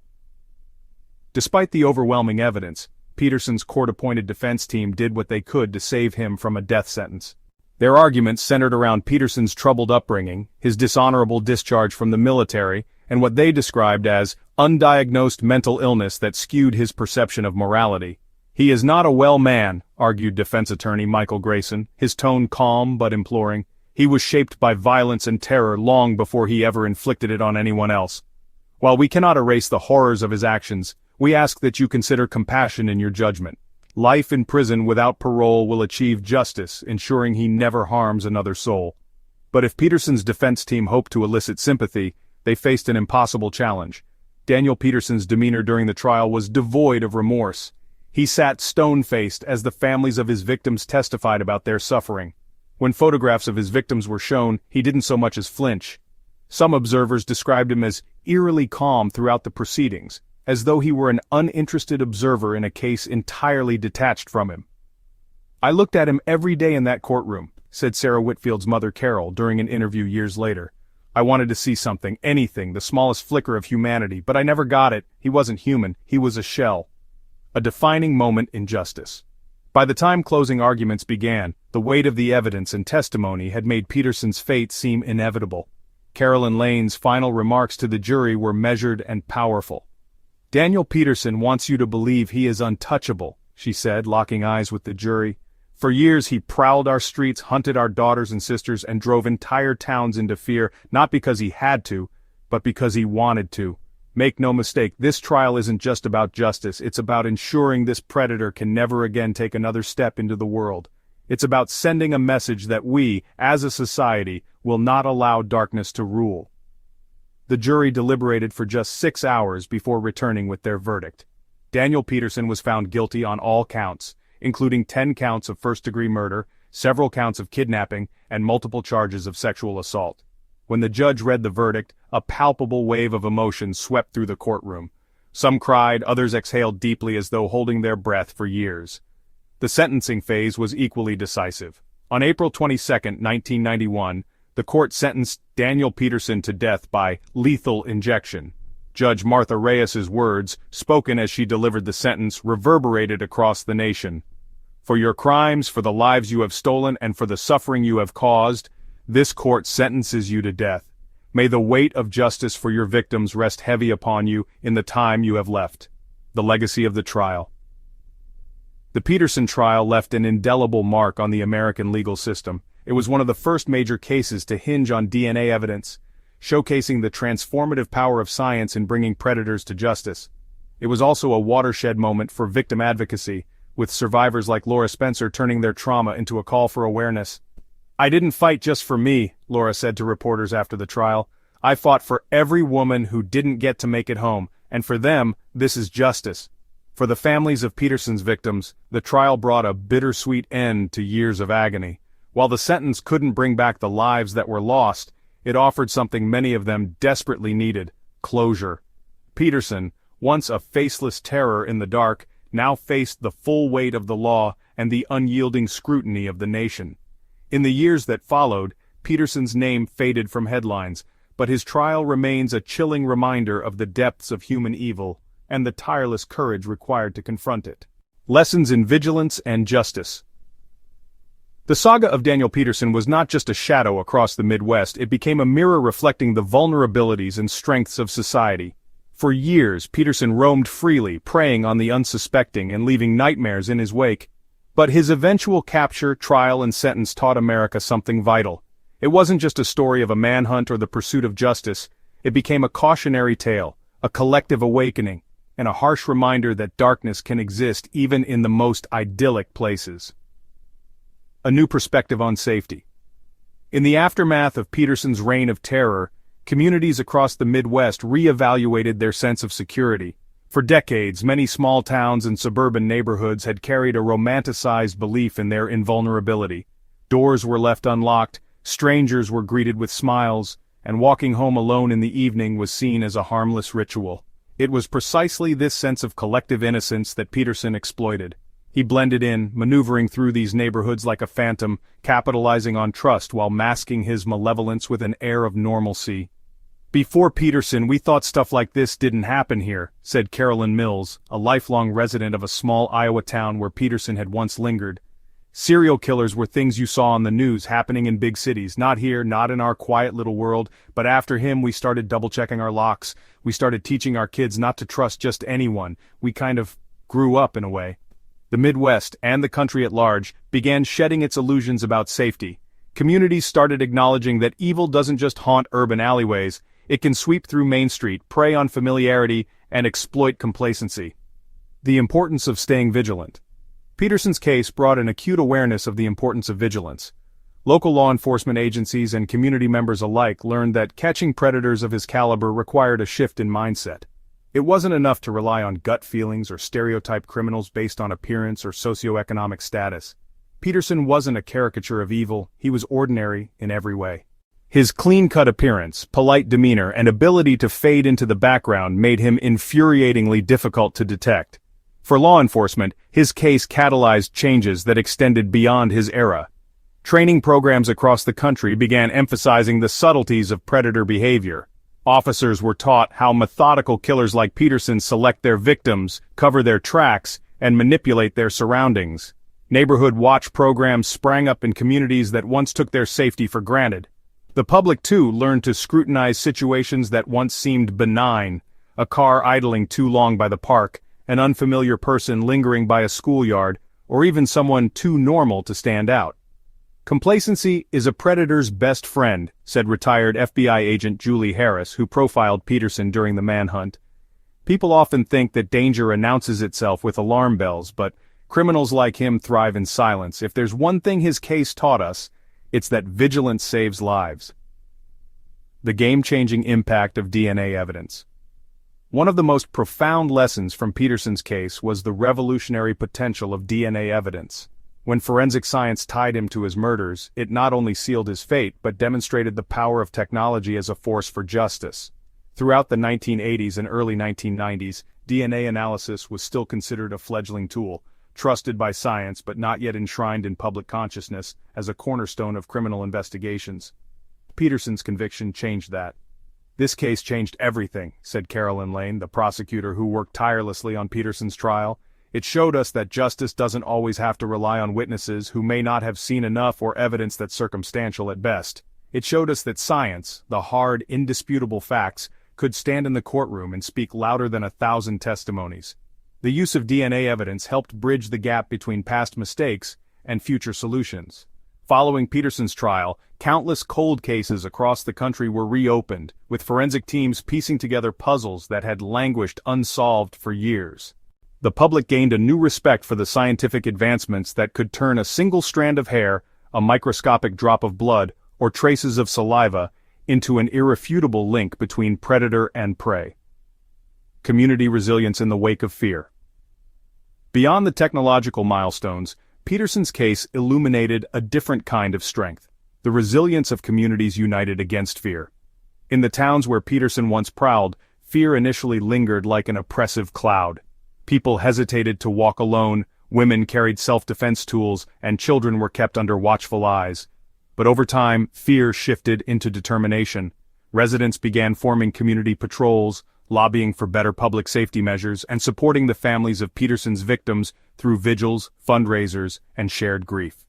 Despite the overwhelming evidence, Peterson's court-appointed defense team did what they could to save him from a death sentence. Their arguments centered around Peterson's troubled upbringing, his dishonorable discharge from the military, and what they described as undiagnosed mental illness that skewed his perception of morality. "He is not a well man," argued defense attorney Michael Grayson, his tone calm but imploring. "He was shaped by violence and terror long before he ever inflicted it on anyone else. While we cannot erase the horrors of his actions, we ask that you consider compassion in your judgment. Life in prison without parole will achieve justice, ensuring he never harms another soul." But if Peterson's defense team hoped to elicit sympathy, they faced an impossible challenge. Daniel Peterson's demeanor during the trial was devoid of remorse. He sat stone-faced as the families of his victims testified about their suffering. When photographs of his victims were shown, he didn't so much as flinch. Some observers described him as eerily calm throughout the proceedings, as though he were an uninterested observer in a case entirely detached from him. "I looked at him every day in that courtroom," said Sarah Whitfield's mother Carol during an interview years later. "I wanted to see something, anything, the smallest flicker of humanity, but I never got it. He wasn't human, he was a shell." A defining moment in justice. By the time closing arguments began, the weight of the evidence and testimony had made Peterson's fate seem inevitable. Carolyn Lane's final remarks to the jury were measured and powerful. "Daniel Peterson wants you to believe he is untouchable," she said, locking eyes with the jury. "For years he prowled our streets, hunted our daughters and sisters, and drove entire towns into fear, not because he had to, but because he wanted to. Make no mistake, this trial isn't just about justice, it's about ensuring this predator can never again take another step into the world. It's about sending a message that we, as a society, will not allow darkness to rule. The jury deliberated for just 6 hours before returning with their verdict. Daniel Peterson was found guilty on all counts, including 10 counts of first-degree murder, several counts of kidnapping, and multiple charges of sexual assault. When the judge read the verdict, a palpable wave of emotion swept through the courtroom. Some cried, others exhaled deeply as though holding their breath for years. The sentencing phase was equally decisive. On April 22, 1991, the court sentenced Daniel Peterson to death by lethal injection. Judge Martha Reyes's words, spoken as she delivered the sentence, reverberated across the nation. For your crimes, for the lives you have stolen, and for the suffering you have caused, this court sentences you to death. May the weight of justice for your victims rest heavy upon you in the time you have left. The legacy of the trial. The Peterson trial left an indelible mark on the American legal system. It was one of the first major cases to hinge on DNA evidence, showcasing the transformative power of science in bringing predators to justice. It was also a watershed moment for victim advocacy, with survivors like Laura Spencer turning their trauma into a call for awareness. I didn't fight just for me, Laura said to reporters after the trial. I fought for every woman who didn't get to make it home, and for them, this is justice. For the families of Peterson's victims, the trial brought a bittersweet end to years of agony. While the sentence couldn't bring back the lives that were lost, it offered something many of them desperately needed: closure. Peterson, once a faceless terror in the dark, now faced the full weight of the law and the unyielding scrutiny of the nation. In the years that followed, Peterson's name faded from headlines, but his trial remains a chilling reminder of the depths of human evil and the tireless courage required to confront it. Lessons in vigilance and justice. The saga of Daniel Peterson was not just a shadow across the Midwest, it became a mirror reflecting the vulnerabilities and strengths of society. For years, Peterson roamed freely, preying on the unsuspecting and leaving nightmares in his wake. But his eventual capture, trial, and sentence taught America something vital. It wasn't just a story of a manhunt or the pursuit of justice. It became a cautionary tale, a collective awakening, and a harsh reminder that darkness can exist even in the most idyllic places. A new perspective on safety. In the aftermath of Peterson's reign of terror, communities across the Midwest re-evaluated their sense of security. For decades, many small towns and suburban neighborhoods had carried a romanticized belief in their invulnerability. Doors were left unlocked, strangers were greeted with smiles, and walking home alone in the evening was seen as a harmless ritual. It was precisely this sense of collective innocence that Peterson exploited. He blended in, maneuvering through these neighborhoods like a phantom, capitalizing on trust while masking his malevolence with an air of normalcy. Before Peterson, we thought stuff like this didn't happen here, said Carolyn Mills, a lifelong resident of a small Iowa town where Peterson had once lingered. Serial killers were things you saw on the news happening in big cities, not here, not in our quiet little world, but after him we started double-checking our locks. We started teaching our kids not to trust just anyone. We kind of grew up in a way. The Midwest, and the country at large, began shedding its illusions about safety. Communities started acknowledging that evil doesn't just haunt urban alleyways, it can sweep through Main Street, prey on familiarity, and exploit complacency. The importance of staying vigilant. Peterson's case brought an acute awareness of the importance of vigilance. Local law enforcement agencies and community members alike learned that catching predators of his caliber required a shift in mindset. It wasn't enough to rely on gut feelings or stereotype criminals based on appearance or socioeconomic status. Peterson wasn't a caricature of evil, he was ordinary in every way. His clean-cut appearance, polite demeanor, and ability to fade into the background made him infuriatingly difficult to detect. For law enforcement, his case catalyzed changes that extended beyond his era. Training programs across the country began emphasizing the subtleties of predator behavior. Officers were taught how methodical killers like Peterson select their victims, cover their tracks, and manipulate their surroundings. Neighborhood watch programs sprang up in communities that once took their safety for granted. The public, too, learned to scrutinize situations that once seemed benign: a car idling too long by the park, an unfamiliar person lingering by a schoolyard, or even someone too normal to stand out. Complacency is a predator's best friend, said retired FBI agent Julie Harris, who profiled Peterson during the manhunt. People often think that danger announces itself with alarm bells, but Criminals like him thrive in silence. If there's one thing his case taught us, it's that vigilance saves lives. The game-changing impact of DNA evidence. One of the most profound lessons from Peterson's case was the revolutionary potential of DNA evidence. When forensic science tied him to his murders, it not only sealed his fate but demonstrated the power of technology as a force for justice. Throughout the 1980s and early 1990s, DNA analysis was still considered a fledgling tool, trusted by science but not yet enshrined in public consciousness as a cornerstone of criminal investigations. Peterson's conviction changed that. "This case changed everything," said Carolyn Lane, the prosecutor who worked tirelessly on Peterson's trial. "It showed us that justice doesn't always have to rely on witnesses who may not have seen enough or evidence that's circumstantial at best. It showed us that science, the hard, indisputable facts, could stand in the courtroom and speak louder than 1,000 testimonies." The use of DNA evidence helped bridge the gap between past mistakes and future solutions. Following Peterson's trial, countless cold cases across the country were reopened, with forensic teams piecing together puzzles that had languished unsolved for years. The public gained a new respect for the scientific advancements that could turn a single strand of hair, a microscopic drop of blood, or traces of saliva into an irrefutable link between predator and prey. Community resilience in the wake of fear. Beyond the technological milestones, Peterson's case illuminated a different kind of strength, the resilience of communities united against fear. In the towns where Peterson once prowled, fear initially lingered like an oppressive cloud. People hesitated to walk alone, women carried self-defense tools, and children were kept under watchful eyes. But over time, fear shifted into determination. Residents began forming community patrols, lobbying for better public safety measures, and supporting the families of Peterson's victims through vigils, fundraisers, and shared grief.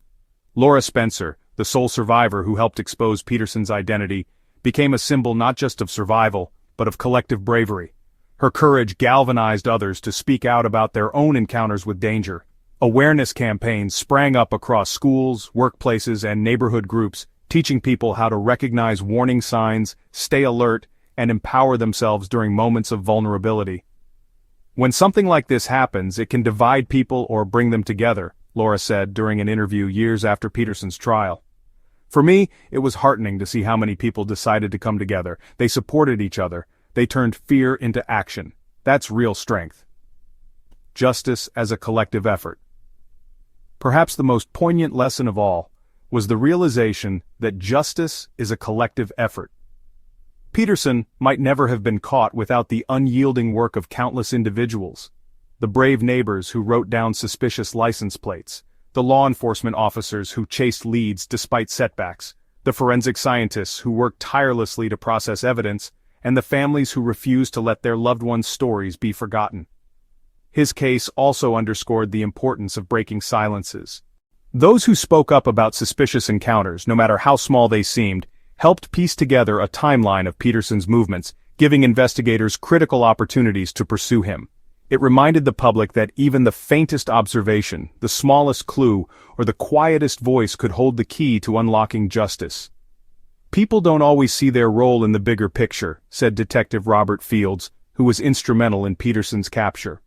Laura Spencer, the sole survivor who helped expose Peterson's identity, became a symbol not just of survival, but of collective bravery. Her courage galvanized others to speak out about their own encounters with danger. Awareness campaigns sprang up across schools, workplaces, and neighborhood groups, teaching people how to recognize warning signs, stay alert, and empower themselves during moments of vulnerability. "When something like this happens, it can divide people or bring them together," Laura said during an interview years after Peterson's trial. "For me, it was heartening to see how many people decided to come together. They supported each other. They turned fear into action. That's real strength." Justice as a collective effort. Perhaps the most poignant lesson of all was the realization that justice is a collective effort. Peterson might never have been caught without the unyielding work of countless individuals. The brave neighbors who wrote down suspicious license plates, the law enforcement officers who chased leads despite setbacks, the forensic scientists who worked tirelessly to process evidence, and the families who refused to let their loved ones' stories be forgotten. His case also underscored the importance of breaking silences. Those who spoke up about suspicious encounters, no matter how small they seemed, helped piece together a timeline of Peterson's movements, giving investigators critical opportunities to pursue him. It reminded the public that even the faintest observation, the smallest clue, or the quietest voice could hold the key to unlocking justice. "People don't always see their role in the bigger picture," said Detective Robert Fields, who was instrumental in Peterson's capture.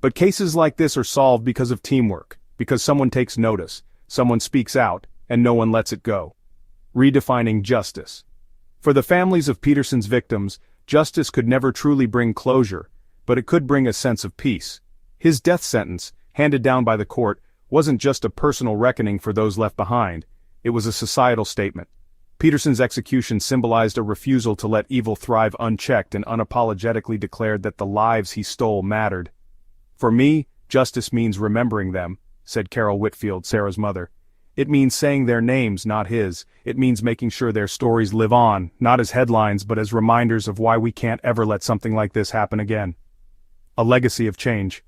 "But cases like this are solved because of teamwork, because someone takes notice, someone speaks out, and no one lets it go." Redefining justice. For the families of Peterson's victims, justice could never truly bring closure, but it could bring a sense of peace. His death sentence, handed down by the court, wasn't just a personal reckoning for those left behind, it was a societal statement. Peterson's execution symbolized a refusal to let evil thrive unchecked and unapologetically declared that the lives he stole mattered. "For me, justice means remembering them," said Carol Whitfield, Sarah's mother. "It means saying their names, not his. It means making sure their stories live on, not as headlines but as reminders of why we can't ever let something like this happen again." A legacy of change.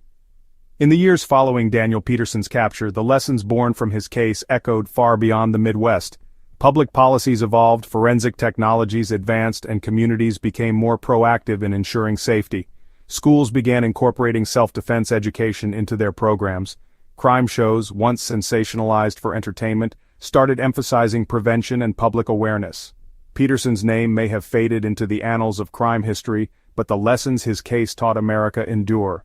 In the years following Daniel Peterson's capture, the lessons born from his case echoed far beyond the Midwest. Public policies evolved, forensic technologies advanced, and communities became more proactive in ensuring safety. Schools began incorporating self-defense education into their programs. Crime shows, once sensationalized for entertainment, started emphasizing prevention and public awareness. Peterson's name may have faded into the annals of crime history, but the lessons his case taught America endure.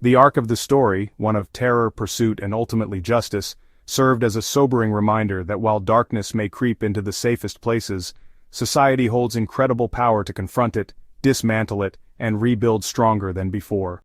The arc of the story, one of terror, pursuit, and ultimately justice, served as a sobering reminder that while darkness may creep into the safest places, society holds incredible power to confront it, dismantle it, and rebuild stronger than before.